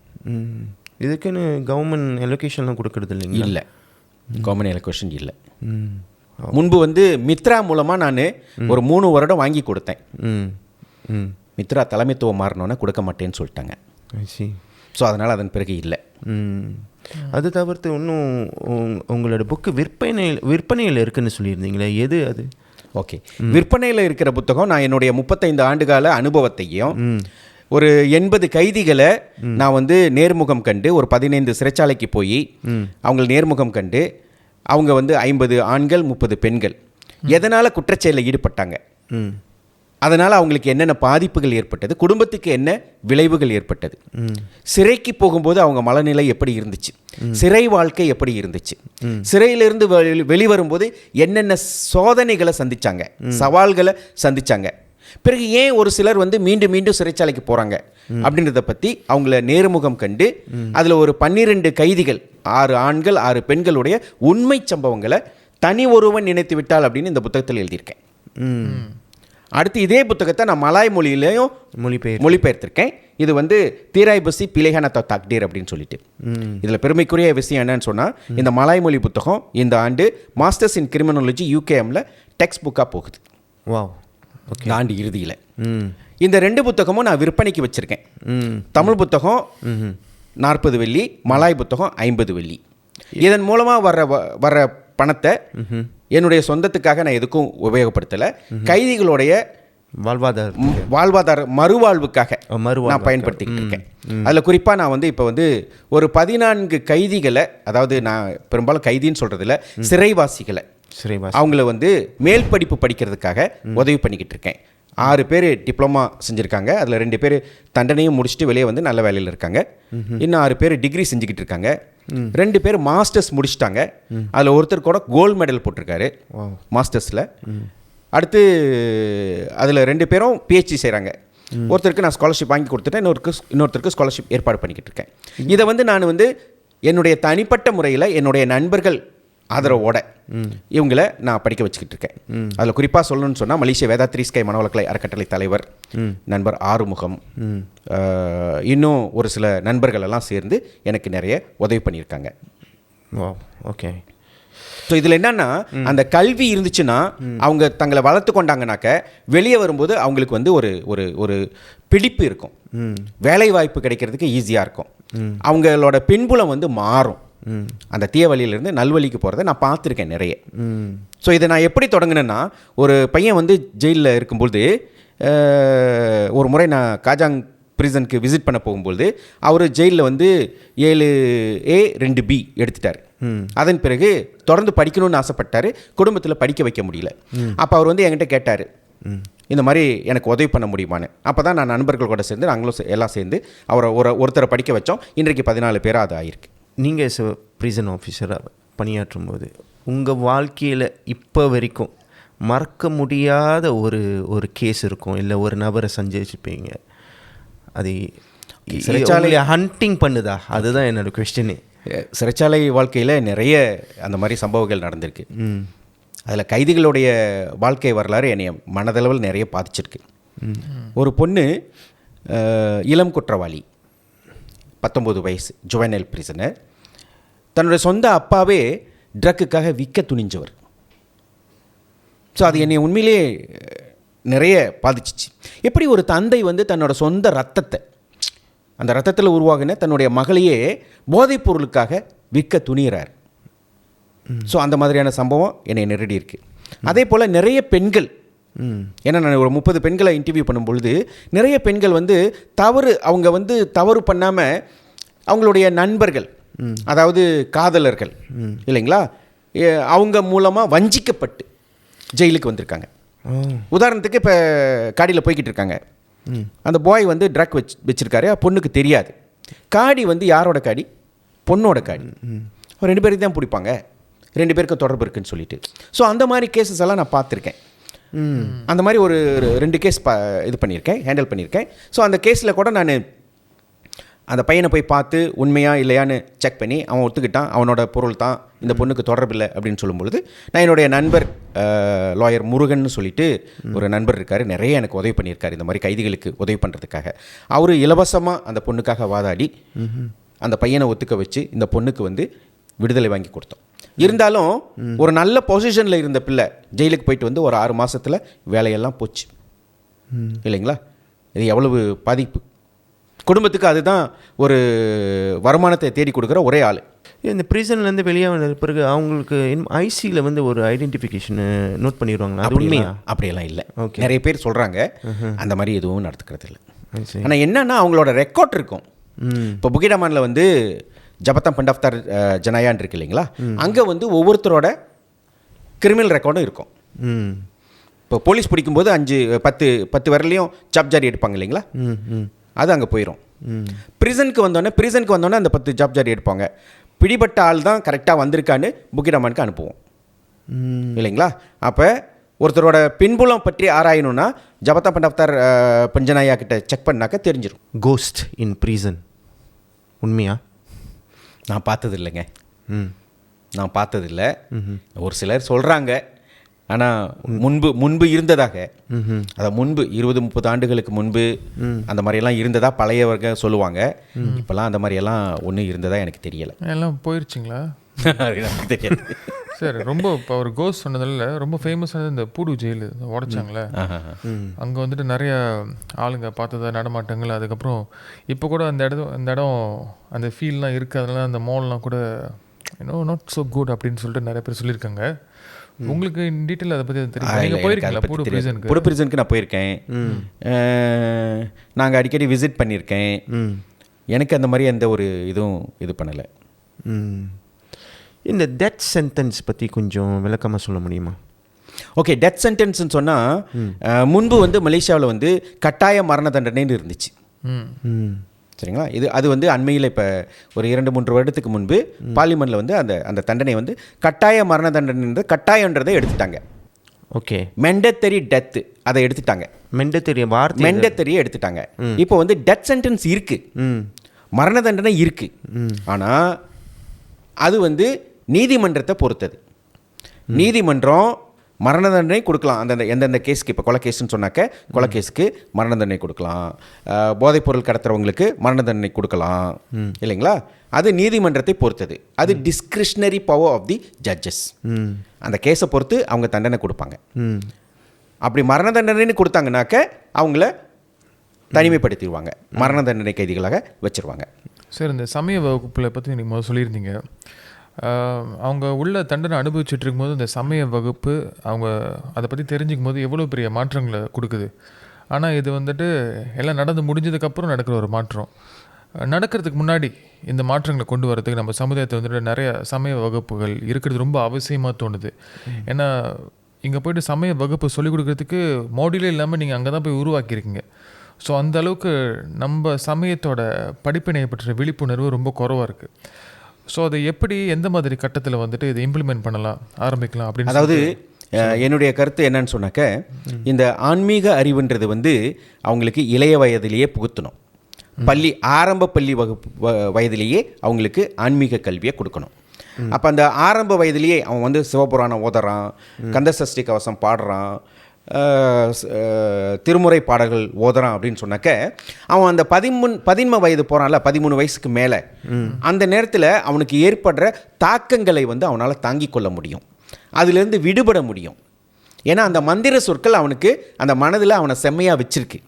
இதுக்குன்னு கவர்மெண்ட் எலோகேஷன்லாம் கொடுக்கறது இல்லைங்க? இல்லை, கவர்மெண்ட் எலோகேஷன் இல்லை. முன்பு வந்து மித்ரா மூலமாக நான் ஒரு 3 வருடம் வாங்கி கொடுத்தேன். மித்ரா தலைமைத்துவம் மாறினோன்னே கொடுக்க மாட்டேன்னு சொல்லிட்டாங்க. சரி. ஸோ அதனால் அதன் பிறகு இல்லை. அது தவிர்த்து இன்னும் உங்களோட புக்கு விற்பனையில் இருக்குன்னு சொல்லியிருந்தீங்களே, எது அது? ஓகே, விற்பனையில் இருக்கிற புத்தகம் நான் என்னுடைய 35 ஆண்டுகால அனுபவத்தையும் ஒரு 80 கைதிகளை நான் வந்து நேர்முகம் கண்டு, ஒரு 15 சிறைச்சாலைக்கு போய் அவங்களை நேர்முகம் கண்டு, அவங்க வந்து 50 ஆண்கள் 30 பெண்கள் எதனால் குற்றச்செயலில் ஈடுபட்டாங்க, அதனால் அவங்களுக்கு என்னென்ன பாதிப்புகள் ஏற்பட்டது, குடும்பத்துக்கு என்ன விளைவுகள் ஏற்பட்டது, சிறைக்கு போகும்போது அவங்க மனநிலை எப்படி இருந்துச்சு, சிறை வாழ்க்கை எப்படி இருந்துச்சு, சிறையிலிருந்து வெளிவரும்போது என்னென்ன சோதனைகளை சந்திச்சாங்க, சவால்களை சந்திச்சாங்க, பிறகு ஏன் ஒரு சிலர் வந்து மீண்டும் மீண்டும் சிறைச்சாலைக்கு போகிறாங்க அப்படின்றத பற்றி அவங்கள நேர்முகம் கண்டு அதில் ஒரு 12 கைதிகள் 6 ஆண்கள் 6 பெண்களுடைய உண்மை சம்பவங்களை தனி ஒருவன் நினைத்து விட்டால் அப்படின்னு இந்த புத்தகத்தில் எழுதியிருக்கேன். அடுத்து இதே புத்தகத்தை நான் மலாய் மொழியிலையும் மொழிபெயர்த்திருக்கேன். இது வந்து தீராய் பசி பிலேகான தாக்டீர் அப்படின்னு சொல்லிட்டு. இதில் பெருமைக்குரிய விஷயம் என்னன்னு சொன்னால், இந்த மலாய் மொழி புத்தகம் இந்த ஆண்டு மாஸ்டர்ஸ் இன் கிரிமினாலஜி UKMல டெக்ஸ்ட் புக்காக போகுது. இந்த ஆண்டு இறுதியில். இந்த 2 புத்தகமும் நான் விற்பனைக்கு வச்சுருக்கேன். தமிழ் புத்தகம் 40 வெள்ளி, மலாய் புத்தகம் 50 வெள்ளி. இதன் மூலமாக வர்ற பணத்தை என்னுடைய சொந்தத்துக்காக நான் எதுக்கும் உபயோகப்படுத்தலை. கைதிகளுடைய வாழ்வாதார மறுவாழ்வுக்காக நான் பயன்படுத்திக்கிட்டு இருக்கேன். அதில் குறிப்பாக நான் வந்து இப்போ வந்து ஒரு 14 கைதிகளை, அதாவது நான் பெரும்பாலும் கைதின்னு சொல்கிறதில்ல, சிறைவாசிகளை, அவங்கள வந்து மேல் படிப்பு படிக்கிறதுக்காக உதவி பண்ணிக்கிட்டு இருக்கேன். 6 பேர் டிப்ளமா செஞ்சுருக்காங்க. அதில் 2 பேர் தண்டனையும் முடிச்சுட்டு வெளியே வந்து நல்ல வேலையில் இருக்காங்க. இன்னும் 6 பேர் டிகிரி செஞ்சுக்கிட்டு இருக்காங்க. 2 பேர் மாஸ்டர்ஸ் முடிச்சிட்டாங்க. அதில் ஒருத்தர் கூட கோல்டு மெடல் போட்டிருக்காரு மாஸ்டர்ஸில். அடுத்து அதில் 2 பேரும் PhD செய்கிறாங்க. ஒருத்தருக்கு நான் ஸ்காலர்ஷிப் வாங்கி கொடுத்துட்டேன், இன்னொருத்தருக்கு ஸ்காலர்ஷிப் ஏற்பாடு பண்ணிக்கிட்டு இருக்கேன். இதை வந்து நான் வந்து என்னுடைய தனிப்பட்ட முறையில் என்னுடைய நண்பர்கள் ஆதரவோட இவங்களை நான் படிக்க வச்சுக்கிட்டு இருக்கேன். அதில் குறிப்பாக சொல்லணும்னு சொன்னால், மலேசிய வேதாத்ரி ஸ்கை மனவளக்கலை அறக்கட்டளை தலைவர் நண்பர் ஆறுமுகம், இன்னும் ஒரு சில நண்பர்கள் எல்லாம் சேர்ந்து எனக்கு நிறைய உதவி பண்ணியிருக்காங்க. ஓகே. ஸோ இதில் என்னன்னா, அந்த கல்வி இருந்துச்சுன்னா அவங்க தங்களை வளர்த்து கொண்டாங்கனாக்க வெளியே வரும்போது அவங்களுக்கு வந்து ஒரு ஒரு ஒரு பிடிப்பு இருக்கும், வேலை வாய்ப்பு கிடைக்கிறதுக்கு ஈஸியாக இருக்கும், அவங்களோட பின்புலம் வந்து மாறும். அந்த தீய வழியிலிருந்து நல்வழிக்கு போகிறத நான் பார்த்துருக்கேன் நிறைய. ஸோ இதை நான் எப்படி தொடங்கினேன்னா, ஒரு பையன் வந்து ஜெயிலில் இருக்கும்போது ஒரு முறை நான் காஜாங் ப்ரிசனுக்கு விசிட் பண்ண போகும்போது அவர் ஜெயிலில் வந்து 7A 2B எடுத்துட்டார். அதன் பிறகு தொடர்ந்து படிக்கணும்னு ஆசைப்பட்டார், குடும்பத்தில் படிக்க வைக்க முடியல. அப்போ அவர் வந்து என்கிட்ட கேட்டார், இந்த மாதிரி எனக்கு உதவி பண்ண முடியுமான்னு. அப்போ தான் நான் நண்பர்கள் கூட சேர்ந்து நாங்களும் எல்லாம் சேர்ந்து அவரை ஒருத்தரை படிக்க வச்சோம். இன்றைக்கு 14 பேராக அது ஆகிருக்கு. நீங்கள் ப்ரிசன் ஆஃபீஸராக பணியாற்றும் போது உங்கள் வாழ்க்கையில் இப்போ வரைக்கும் மறக்க முடியாத ஒரு கேஸ் இருக்கும், இல்லை ஒரு நபரை சந்திச்சிருப்பீங்க, அது சிறைச்சாலையை ஹண்டிங் பண்ணுதா? அதுதான் என்னோடய கொஸ்டினே. சிறைச்சாலை வாழ்க்கையில் நிறைய அந்த மாதிரி சம்பவங்கள் நடந்திருக்கு. அதில் கைதிகளுடைய வாழ்க்கை வரலாறு என்னை மனதளவில் நிறைய பாதிச்சிருக்கு. ஒரு பொண்ணு இளம் குற்றவாளி, 19 வயசு, ஜுவனைல் பிரிசனர், தன்னுடைய சொந்த அப்பாவே ட்ரக்குக்காக விற்க துணிஞ்சவர். ஸோ அது என்னை உண்மையிலே நிறைய பாதிச்சிச்சு. எப்படி ஒரு தந்தை வந்து தன்னோட சொந்த ரத்தத்தை, அந்த ரத்தத்தில் உருவாகின தன்னுடைய மகளையே போதைப் பொருளுக்காக விற்க துணிகிறார். ஸோ அந்த மாதிரியான சம்பவம் என்னை நெருடி இருக்குது. அதே போல் நிறைய பெண்கள், ஏன்னா நான் ஒரு 30 பெண்களை இன்டர்வியூ பண்ணும்பொழுது நிறைய பெண்கள் வந்து அவங்க வந்து தவறு பண்ணாமல் அவங்களுடைய நண்பர்கள், அதாவது காதலர்கள் இல்லைங்களா, அவங்க மூலமாக வஞ்சிக்கப்பட்டு ஜெயிலுக்கு வந்திருக்காங்க. உதாரணத்துக்கு இப்போ காடியில் போய்கிட்டு இருக்காங்க, அந்த பாய் வந்து ட்ரக் வச்சுருக்காரு, பொண்ணுக்கு தெரியாது. காடி வந்து யாரோட காடி? பொண்ணோட காடி. 2 பேருக்கு தான் பிடிப்பாங்க, 2 பேருக்கு தொடர்பு இருக்குன்னு சொல்லிட்டு. ஸோ அந்த மாதிரி கேசஸ் எல்லாம் நான் பார்த்துருக்கேன். அந்த மாதிரி ஒரு 2 கேஸ் இது பண்ணியிருக்கேன், ஹேண்டில் பண்ணியிருக்கேன். ஸோ அந்த கேஸில் கூட நான் அந்த பையனை போய் பார்த்து உண்மையா இல்லையான்னு செக் பண்ணி அவன் ஒத்துக்கிட்டான், அவனோட பொருள் தான், இந்த பொண்ணுக்கு தொடர்பில்லை அப்படின்னு சொல்லும்பொழுது, நான் என்னுடைய நண்பர் லாயர் முருகன் சொல்லிட்டு ஒரு நண்பர் இருக்கார், நிறைய எனக்கு உதவி பண்ணியிருக்காரு இந்த மாதிரி கைதிகளுக்கு உதவி பண்ணுறதுக்காக. அவர் இலவசமாக அந்த பொண்ணுக்காக வாதாடி அந்த பையனை ஒத்துக்க வச்சு இந்த பொண்ணுக்கு வந்து விடுதலை வாங்கி கொடுத்தோம். இருந்தாலும் ஒரு நல்ல பொசிஷனில் இருந்த பிள்ளை ஜெயிலுக்கு போயிட்டு வந்து ஒரு 6 மாதத்தில் வேலையெல்லாம் போச்சு இல்லைங்களா. இது எவ்வளவு பாதிப்பு. குடும்பத்துக்கு அதுதான் ஒரு வருமானத்தை தேடி கொடுக்குற ஒரே ஆள். இந்த ப்ரிசன்லேருந்து வெளியே வந்த பிறகு அவங்களுக்கு ஐசியில் வந்து ஒரு ஐடென்டிஃபிகேஷன் நோட் பண்ணிடுவாங்களா? அது உண்மையா? அப்படியெல்லாம் இல்லை. ஓகே. நிறைய பேர் சொல்கிறாங்க, அந்த மாதிரி எதுவும் நடத்துக்கிறது இல்லை. ஆனால் என்னன்னா அவங்களோட ரெக்கார்ட் இருக்கும். இப்போ புகிடாமானில் வந்து ஜபத்தம் பண்டாஃப்தார் ஜனாயான் இருக்கு இல்லைங்களா, அங்கே வந்து ஒவ்வொருத்தரோட கிரிமினல் ரெக்கார்டும் இருக்கும். இப்போ போலீஸ் பிடிக்கும்போது 5-10 வரலையும் ஜாப்ஜாரி எடுப்பாங்க இல்லைங்களா, அது அங்கே போயிடும். ப்ரிசனுக்கு வந்தோடனே அந்த 10 ஜாப்ஜாரி எடுப்பாங்க. பிடிபட்ட ஆள் தான் கரெக்டாக வந்திருக்கான்னு புகிடாமானுக்கு அனுப்புவோம் இல்லைங்களா. அப்போ ஒருத்தரோட பின்புலம் பற்றி ஆராயணும்னா ஜபத்தா பண்டாஃப்தார் பஞ்சனாயா கிட்ட செக் பண்ணாக்க தெரிஞ்சிடும். கோஸ்ட் இன் ப்ரிசன் உண்மையா? நான் பார்த்தது இல்லைங்க. நான் பார்த்ததில்லை. ஒரு சிலர் சொல்கிறாங்க. ஆனால் முன்பு இருந்ததாக, அதை முன்பு 20-30 ஆண்டுகளுக்கு முன்பு அந்த மாதிரியெல்லாம் இருந்ததா பழையவர்கள் சொல்லுவாங்க. இப்போல்லாம் அந்த மாதிரியெல்லாம் ஒன்றும் இருந்ததா எனக்கு தெரியலை. எல்லாம் போயிடுச்சிங்களா? எனக்கு தெரியாது. சரி. ரொம்ப இப்போ அவர் கோஸ்ட் சொன்னதில் ரொம்ப ஃபேமஸானது இந்த பூடு ஜெயில் உடைச்சாங்களே, அங்கே வந்துட்டு நிறைய ஆளுங்க பார்த்ததா நடமாட்டங்கள். அதுக்கப்புறம் இப்போ கூட அந்த இடம் அந்த ஃபீல்லாம் இருக்குது. அதனால அந்த மால்லாம் கூட நாட் ஸோ குட் அப்படின்னு சொல்லிட்டு நிறைய பேர் சொல்லியிருக்காங்க. உங்களுக்கு டீட்டெயில் அதை பற்றி தெரியும்? நீங்கள் போயிருக்கீங்களா பூடு ப்ரிசனுக்கு? பூடு ப்ரிசனுக்கு நான் போயிருக்கேன். நாங்கள் அடிக்கடி விசிட் பண்ணியிருக்கேன். எனக்கு அந்த மாதிரி எந்த ஒரு இதுவும் இது பண்ணலை. இந்த டெத் சென்டென்ஸ் பற்றி கொஞ்சம் விளக்கமாக சொல்ல முடியுமா? ஓகே, டெத் சென்டென்ஸ்னு சொன்னால் முன்பு வந்து மலேசியாவில் வந்து கட்டாய மரண தண்டனைன்னு இருந்துச்சு. சரிங்களா. அது வந்து அண்மையில் இப்போ ஒரு 2-3 வருடத்துக்கு முன்பு பார்லிமெண்ட்டில் வந்து அந்த தண்டனை வந்து கட்டாய மரண தண்டனை கட்டாயன்றதை எடுத்துட்டாங்க. ஓகே. மெண்டத்தரி டெத்து அதை எடுத்துட்டாங்க. மெண்டத்தரியை எடுத்துட்டாங்க. இப்போ வந்து டெத் சென்டென்ஸ் இருக்குது, மரண தண்டனை இருக்குது. ஆனால் அது வந்து நீதிமன்றத்தை பொறுத்தது. நீதிமன்றம் மரண தண்டனை கொடுக்கலாம். எந்தெந்த கேஸுக்கு, இப்போ கொலை கேஸுன்னு சொன்னாக்க கொலை கேஸுக்கு மரண தண்டனை கொடுக்கலாம். போதைப்பொருள் கடத்துறவங்களுக்கு மரண தண்டனை கொடுக்கலாம் இல்லைங்களா. அது நீதிமன்றத்தை பொறுத்தது. அது டிஸ்கிரிஷ்னரி பவர் ஆஃப் தி ஜட்ஜஸ். அந்த கேஸை பொறுத்து அவங்க தண்டனை கொடுப்பாங்க. அப்படி மரண தண்டனைன்னு கொடுத்தாங்கனாக்க அவங்கள தனிமைப்படுத்திடுவாங்க, மரண தண்டனை கைதிகளாக வச்சுருவாங்க. சார், இந்த சமய வகுப்பில் பற்றி நீங்கள் முதல்ல சொல்லியிருந்தீங்க. அவங்க உள்ள தண்டனை அனுபவிச்சுட்டு இருக்கும்போது இந்த சமய வகுப்பு அவங்க அதை பற்றி தெரிஞ்சுக்கும் போது எவ்வளோ பெரிய மாற்றங்களை கொடுக்குது. ஆனால் இது வந்துட்டு எல்லாம் நடந்து முடிஞ்சதுக்கப்புறம் நடக்கிற ஒரு மாற்றம். நடக்கிறதுக்கு முன்னாடி இந்த மாற்றங்களை கொண்டு வரதுக்கு நம்ம சமுதாயத்தை வந்துட்டு நிறைய சமய வகுப்புகள் இருக்கிறது ரொம்ப அவசியமாக தோணுது. ஏன்னா இங்கே போய்ட்டு சமய வகுப்பு சொல்லிக் கொடுக்குறதுக்கு மாடியூலே இல்லாமல் நீங்கள் அங்கே தான் போய் உருவாக்கியிருக்கீங்க. ஸோ அந்த அளவுக்கு நம்ம சமயத்தோட படிப்பினையை பற்றிய விழிப்புணர்வு ரொம்ப குறைவாக இருக்குது. ஸோ அதை எப்படி எந்த மாதிரி கட்டத்தில் வந்துட்டு இதை இம்ப்ளிமெண்ட் பண்ணலாம், ஆரம்பிக்கலாம் அப்படின்னு? அதாவது என்னுடைய கருத்து என்னன்னு சொன்னாக்க, இந்த ஆன்மீக அறிவுன்றது வந்து அவங்களுக்கு இளைய வயதிலேயே புகுத்தணும். ஆரம்ப பள்ளி வயதிலேயே அவங்களுக்கு ஆன்மீக கல்வியை கொடுக்கணும். அப்போ அந்த ஆரம்ப வயதிலேயே அவன் வந்து சிவபுராணம் ஓதுறான், கந்தசஷ்டி கவசம் பாடுறான், திருமுறை பாடல்கள் ஓதுறான் அப்படின்னு சொன்னாக்க அவன் அந்த 13 வயது போகிறான்ல, 13 வயசுக்கு மேலே, அந்த நேரத்தில் அவனுக்கு ஏற்படுற தாக்கங்களை வந்து அவனால் தாங்கிக் கொள்ள முடியும், அதிலிருந்து விடுபட முடியும். ஏன்னா அந்த மந்திர சொற்கள் அவனுக்கு அந்த மனதில் அவனை செம்மையாக வச்சிருக்கு.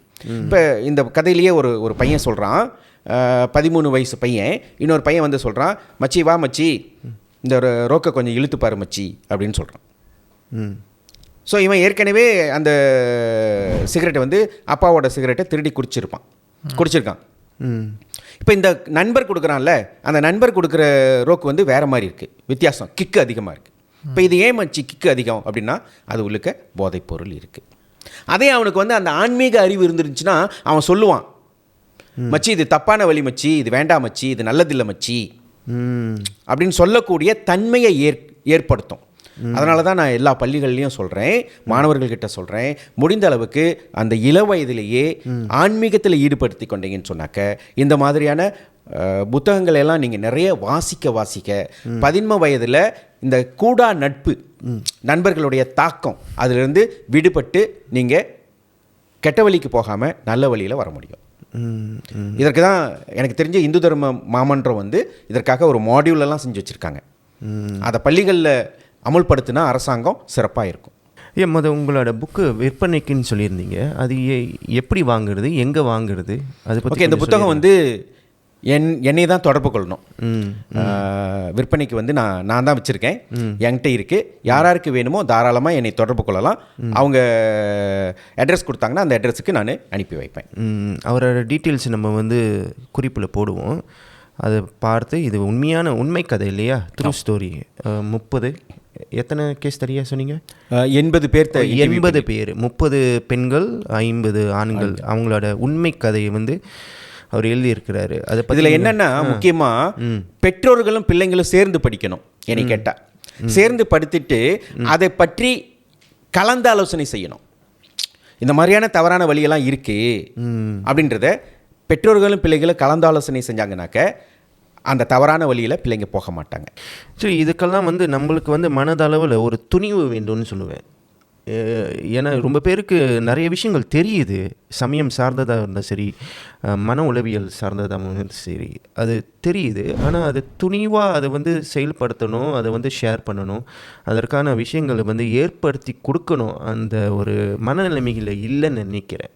இப்போ இந்த கதையிலேயே ஒரு பையன் சொல்கிறான், 13 வயசு பையன், இன்னொரு பையன் வந்து சொல்கிறான், மச்சி வா மச்சி, இந்த ரோக்கை கொஞ்சம் இழுத்துப்பாரு மச்சி அப்படின்னு சொல்கிறான். ஸோ இவன் ஏற்கனவே அந்த சிகரெட்டை வந்து அப்பாவோட சிகரெட்டை திருடி குடிச்சிருக்கான். இப்போ இந்த நண்பர் கொடுக்குறான்ல, அந்த நண்பர் கொடுக்குற ரோக்கு வந்து வேறு மாதிரி இருக்குது, வித்தியாசம், கிக்கு அதிகமாக இருக்குது. இப்போ இது ஏன் மச்சி கிக்கு அதிகம் அப்படின்னா அது உள்ளுக்க போதைப்பொருள் இருக்குது. அதே அவனுக்கு வந்து அந்த ஆன்மீக அறிவு இருந்துருந்துச்சுன்னா அவன் சொல்லுவான், மச்சி இது தப்பான வழி மச்சி, இது வேண்டாம் மச்சி, இது நல்லதில்லை மச்சி அப்படின்னு சொல்லக்கூடிய தன்மையை ஏற்படுத்தும். அதனால தான் நான் எல்லா பள்ளிகள்லையும் சொல்கிறேன், மாணவர்கள்கிட்ட சொல்கிறேன், முடிந்த அளவுக்கு அந்த இள வயதிலேயே ஆன்மீகத்தில் ஈடுபடுத்தி கொண்டீங்கன்னு சொன்னாக்க இந்த மாதிரியான புத்தகங்கள் எல்லாம் நீங்கள் நிறைய வாசிக்க 13 வயதில் இந்த கூடா நட்பு, நண்பர்களுடைய தாக்கம், அதிலிருந்து விடுபட்டு நீங்கள் கெட்ட வழிக்கு போகாமல் நல்ல வழியில் வர முடியும். இதற்கு தான் எனக்கு தெரிஞ்ச இந்து தர்ம மாமன்றம் வந்து இதற்காக ஒரு மாடியூலெல்லாம் செஞ்சு வச்சுருக்காங்க. அதை பள்ளிகளில் அமுல்படுத்தினா அரசாங்கம் சிறப்பாக இருக்கும். உங்களோட புக்கு விற்பனைக்குன்னு சொல்லியிருந்தீங்க. அது எப்படி வாங்குறது, எங்கே வாங்குறது, அதை பற்றி? ஓகே, இந்த புத்தகம் வந்து என்னை தான் தொடர்பு கொள்ளணும். விற்பனைக்கு வந்து நான் தான் வச்சுருக்கேன், என்கிட்ட இருக்குது. யாராருக்கு வேணுமோ தாராளமாக என்னை தொடர்பு கொள்ளலாம். அவங்க அட்ரஸ் கொடுத்தாங்கன்னா அந்த அட்ரஸுக்கு நான் அனுப்பி வைப்பேன். அவரோட டீட்டெயில்ஸ் நம்ம வந்து குறிப்பில் போடுவோம். அதை பார்த்து இது உண்மை கதை இல்லையா, ட்ரூ ஸ்டோரி. 30 எத்தனை கேஸ் தெரியா சொன்னீங்க? 80 பேர் 80 பேர், 30 பெண்கள் 50 ஆண்கள், அவங்களோட உண்மை கதையை வந்து அவர் எழுதியிருக்கிறாரு. அதை இதில் என்னென்னா முக்கியமாக பெற்றோர்களும் பிள்ளைங்களும் சேர்ந்து படிக்கணும். என்னை கேட்டால் சேர்ந்து படித்துட்டு அதை பற்றி கலந்து ஆலோசனை செய்யணும். இந்த மாதிரியான தவறான வழியெல்லாம் இருக்குது அப்படின்றத பெற்றோர்களும் பிள்ளைகளும் கலந்து ஆலோசனை செஞ்சாங்கனாக்க அந்த தவறான வழியில் பிள்ளைங்க போக மாட்டாங்க. சரி, இதுக்கெல்லாம் வந்து நம்மளுக்கு வந்து மனதளவில் ஒரு துணிவு வேண்டும்னு சொல்லுவேன். ஏன்னா ரொம்ப பேருக்கு நிறைய விஷயங்கள் தெரியுது, சமயம் சார்ந்ததாக இருந்தால் சரி, மன உளவியல் சார்ந்ததாக இருந்தால் சரி, அது தெரியுது. ஆனால் அது துணிவாக அதை வந்து செயல்படுத்தணும், அதை வந்து ஷேர் பண்ணணும், அதற்கான விஷயங்களை வந்து ஏற்படுத்தி கொடுக்கணும். அந்த ஒரு மனநிலைமையில் இல்லைன்னு நினைக்கிறேன்.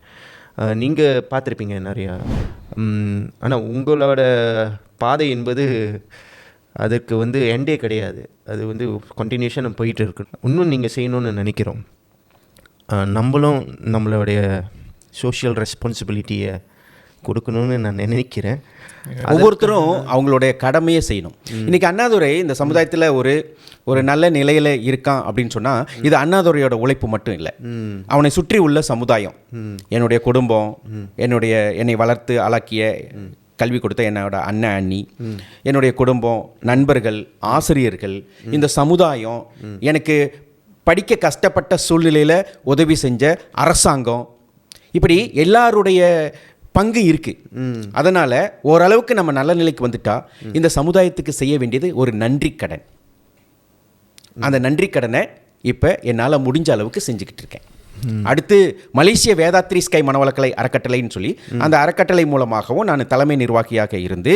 நீங்கள் பார்த்துருப்பீங்க நிறையா. ஆனால் உங்களோட பாதை என்பது அதற்கு வந்து எண்டே கிடையாது. அது வந்து கண்டினியூஷன் போயிட்டு இருக்கு. இன்னும் நீங்கள் செய்யணும்னு நினைக்கிறோம். நம்மளும் நம்மளுடைய சோஷியல் ரெஸ்பான்சிபிலிட்டியை கொடுக்கணும்னு நான் நினைக்கிறேன். ஒவ்வொருத்தரும் அவங்களுடைய கடமையை செய்யணும். இன்றைக்கி அண்ணாதுரை இந்த சமுதாயத்தில் ஒரு நல்ல நிலையில் இருக்கான் அப்படின்னு சொன்னால் இது அண்ணாதுரையோட உழைப்பு மட்டும் இல்லை, அவனை சுற்றி உள்ள சமுதாயம், என்னுடைய குடும்பம், என்னை வளர்த்து ஆளாக்கிய கல்வி கொடுத்த என்னோட அண்ணன் அண்ணி, என்னுடைய குடும்பம், நண்பர்கள், ஆசிரியர்கள், இந்த சமுதாயம், எனக்கு படிக்க கஷ்டப்பட்ட சூழ்நிலையில் உதவி செஞ்ச அரசாங்கம், இப்படி எல்லாருடைய பங்கு இருக்குது. அதனால் ஓரளவுக்கு நம்ம நல்ல நிலைக்கு வந்துட்டா இந்த சமுதாயத்துக்கு செய்ய வேண்டியது ஒரு நன்றி கடன். அந்த நன்றி கடனை இப்போ என்னால் முடிஞ்ச அளவுக்கு செஞ்சுக்கிட்டு இருக்கேன். அடுத்து மலேசிய வேதாத்ரி ஸ்கை மனவளக்கலை அறக்கட்டளைன்னு சொல்லி அந்த அறக்கட்டளை மூலமாகவும் நான் தலைமை நிர்வாகியாக இருந்து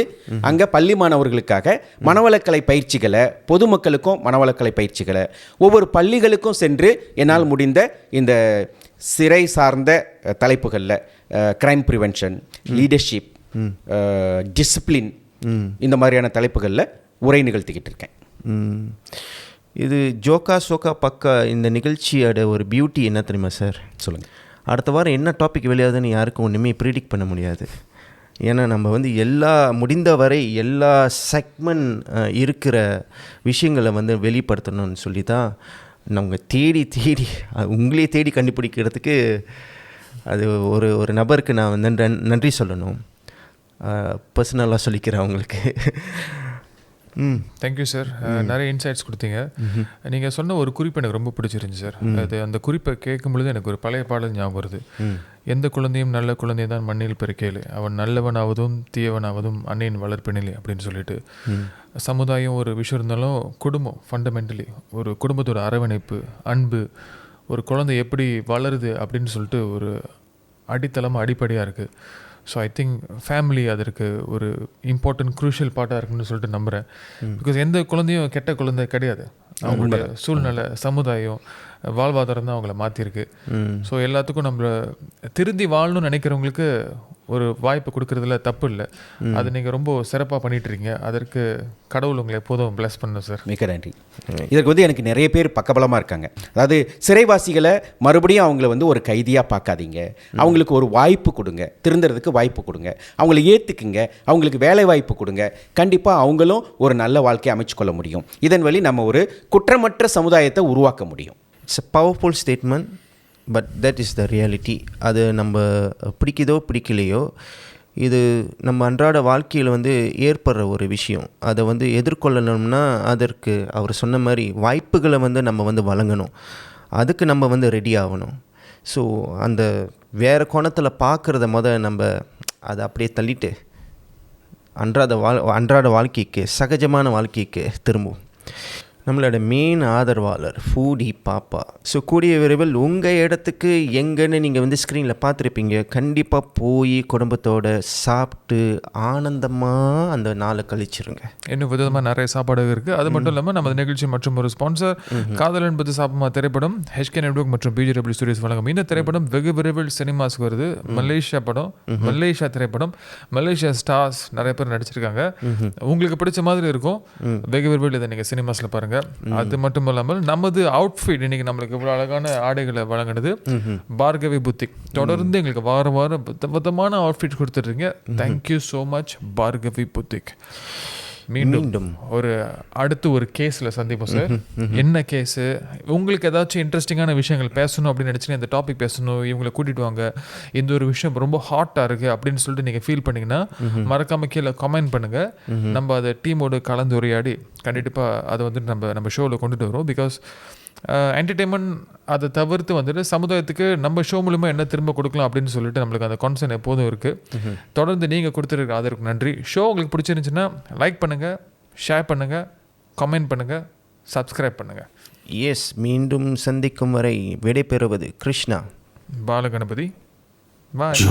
அங்கே பள்ளி மாணவர்களுக்காக மனவளக்கலை பயிற்சிகளை, பொதுமக்களுக்கும் மனவளக்கலை பயிற்சிகளை ஒவ்வொரு பள்ளிகளுக்கும் சென்று என்னால் முடிந்த இந்த சிறை சார்ந்த தலைப்புகளில் கிரைம் ப்ரிவென்ஷன், லீடர்ஷிப், டிசிப்ளின், இந்த மாதிரியான தலைப்புகளில் உரை நிகழ்த்திக்கிட்டு இருக்கேன். இது ஜோக்கா சோக்கா பக்கா இந்த நிகழ்ச்சியோட ஒரு பியூட்டி என்ன தெரியுமா சார்? சொல்லுங்கள். அடுத்த வாரம் என்ன டாபிக் வெளியாகுதுன்னு யாருக்கும் ஒன்றுமே ப்ரிடிக்ட் பண்ண முடியாது. ஏன்னா நம்ம வந்து முடிந்த வரை எல்லா செக்மெண்ட் இருக்கிற விஷயங்களை வந்து வெளிப்படுத்தணும்னு சொல்லி தான் நம்ம தேடி உங்களே தேடி கண்டுபிடிக்கிறதுக்கு அது ஒரு நபருக்கு நான் வந்து நன்றி சொல்லணும். பர்சனலாக சொல்லிக்கிறேன் அவங்களுக்கு. Thank you sir. நிறைய இன்சைட்ஸ் கொடுத்தீங்க. நீங்கள் சொன்ன ஒரு குறிப்பு எனக்கு ரொம்ப பிடிச்சிருந்துச்சு சார். அது அந்த குறிப்பை கேட்கும் பொழுது எனக்கு ஒரு பழைய பாடல் ஞாபகம் வருது. எந்த குழந்தையும் நல்ல குழந்தை தான் மண்ணில் பிறக்கேளு, அவன் நல்லவனாவதும் தீயவனாவதும் அன்னையின் வளர்ப்பினிலே அப்படின்னு சொல்லிட்டு, சமுதாயம் ஒரு விஷயம் இருந்தாலும் குடும்பம் ஃபண்டமெண்டலி ஒரு குடும்பத்தோட அரவணைப்பு, அன்பு, ஒரு குழந்தை எப்படி வளருது அப்படின்னு சொல்லிட்டு ஒரு அடிப்படையாக இருக்குது. ஸோ ஐ திங்க் ஃபேமிலி அதற்கு ஒரு இம்பார்ட்டன்ட் க்ரூஷியல் பார்ட்டாக இருக்குன்னு சொல்லிட்டு நம்புகிறேன். பிகாஸ் எந்த குழந்தையும் கெட்ட குழந்தை கிடையாது. அவங்களோட சூழ்நிலை, சமுதாயம், வாழ்வாதாரம் தான் அவங்கள மாற்றிருக்கு. ஸோ எல்லாத்துக்கும் நம்மளை திருந்தி வாழணும்னு நினைக்கிறவங்களுக்கு ஒரு வாய்ப்பு கொடுக்குறதுல தப்பு இல்லை. அது நீங்கள் ரொம்ப சிறப்பாக பண்ணிகிட்ருக்கீங்க. அதற்கு கடவுள் உங்களை எப்போதும் பிளஸ் பண்ணணும் சார். மிக நன்றி. இதற்கு வந்து எனக்கு நிறைய பேர் பக்கபலமாக இருக்காங்க. அதாவது சிறைவாசிகளை மறுபடியும் அவங்கள வந்து ஒரு கைதியாக பார்க்காதீங்க, அவங்களுக்கு ஒரு வாய்ப்பு கொடுங்க, திருந்துறதுக்கு வாய்ப்பு கொடுங்க, அவங்கள ஏற்றுக்குங்க, அவங்களுக்கு வேலை வாய்ப்பு கொடுங்க. கண்டிப்பாக அவங்களும் ஒரு நல்ல வாழ்க்கையை அமைச்சு கொள்ள முடியும். இதன் வழி நம்ம ஒரு குற்றமற்ற சமுதாயத்தை உருவாக்க முடியும். It's a powerful statement, but that is the reality. அது நம்ம பிடிக்குதோ பிடிக்கலையோ, இது நம்ம அன்றாட வாழ்க்கையில் வந்து ஏற்படுற ஒரு விஷயம். அதை வந்து எதிர்கொள்ளணும்னா அதற்கு அவர் சொன்ன மாதிரி வாய்ப்புகளை வந்து நம்ம வந்து வழங்கணும். அதுக்கு நம்ம வந்து ரெடி ஆகணும். ஸோ அந்த வேறு கோணத்தில் பார்க்குறத நம்ம அதை அப்படியே தள்ளிட்டு அன்றாட வாழ்க்கைக்கு, சகஜமான வாழ்க்கைக்கு திரும்பும். நம்மளோட மெயின் ஆதரவாளர் ஃபூடி பாப்பா. ஸோ கூடிய விரைவில் உங்கள் இடத்துக்கு எங்கன்னு நீங்கள் வந்து ஸ்க்ரீனில் பார்த்துருப்பீங்க. கண்டிப்பாக போய் குடும்பத்தோடு சாப்பிட்டு ஆனந்தமாக அந்த நாளை கழிச்சிருங்க. இன்னும் விதமாக நிறைய சாப்பாடு இருக்குது. அது மட்டும் இல்லாமல் நம்ம நிகழ்ச்சி மற்றும் ஒரு ஸ்பான்சர் காதல் என்பது சாப்பிடுமா திரைப்படம் HK நெட்வொர்க் மற்றும் BJW ஸ்டுடியோஸ் வழங்கும் இந்த திரைப்படம் வெகு விரைவில் சினிமாஸ்க்கு வருது. மலேசியா படம், மலேசியா திரைப்படம், மலேசியா ஸ்டார்ஸ் நிறைய பேர் நடிச்சிருக்காங்க. உங்களுக்கு பிடிச்ச மாதிரி இருக்கும். வெகு விரைவில் இதை நீங்கள் சினிமாஸில் பாருங்கள். அது மட்டும் இல்லாமல் நமது அவுட்ஃபிட் இன்னைக்கு நம்மளுக்கு இவ்வளோ அழகான ஆடைகளை வழங்கினது பார்கவி புத்திக். தொடர்ந்து எங்களுக்கு வாரம் வாரம் விதமான அவுட்ஃபிட் கொடுத்துட்றீங்க. தேங்க்யூ ஸோ மச் பார்கவி புத்திக். மீண்டும் ஒரு அடுத்து ஒரு கேஸில் சந்திப்போம் சார். என்ன கேஸு, உங்களுக்கு ஏதாச்சும் இன்ட்ரெஸ்டிங்கான விஷயங்கள் பேசணும் அப்படின்னு நினச்சிங்கன்னா, இந்த டாபிக் பேசணும், இவங்களை கூட்டிகிட்டு வாங்க, இந்த ஒரு விஷயம் ரொம்ப ஹாட்டாக இருக்குது அப்படின்னு சொல்லிட்டு நீங்கள் ஃபீல் பண்ணிங்கன்னா மறக்காம கீழே கமெண்ட் பண்ணுங்கள். நம்ம அதை டீமோடு கலந்துரையாடி கண்டிப்பாக அதை வந்துட்டு நம்ம ஷோவில் கொண்டுட்டு வரோம். பிகாஸ் என்டர்டெயின்மெண்ட் அதை தவிர்த்து வந்துட்டு சமுதாயத்துக்கு நம்ம ஷோ மூலமாக என்ன திரும்ப கொடுக்கலாம் அப்படின்னு சொல்லிட்டு நம்மளுக்கு அந்த கான்செப்ட் எப்போதும் இருக்குது. தொடர்ந்து நீங்கள் கொடுத்துருக்க ஆதரவுக்கு நன்றி. ஷோ உங்களுக்கு பிடிச்சிருந்துச்சுன்னா லைக் பண்ணுங்கள், ஷேர் பண்ணுங்கள், கமெண்ட் பண்ணுங்கள், சப்ஸ்கிரைப் பண்ணுங்கள். எஸ், மீண்டும் சந்திக்கும் வரை விடைபெறுவது கிருஷ்ணா, பாலகணபதி. பாய்.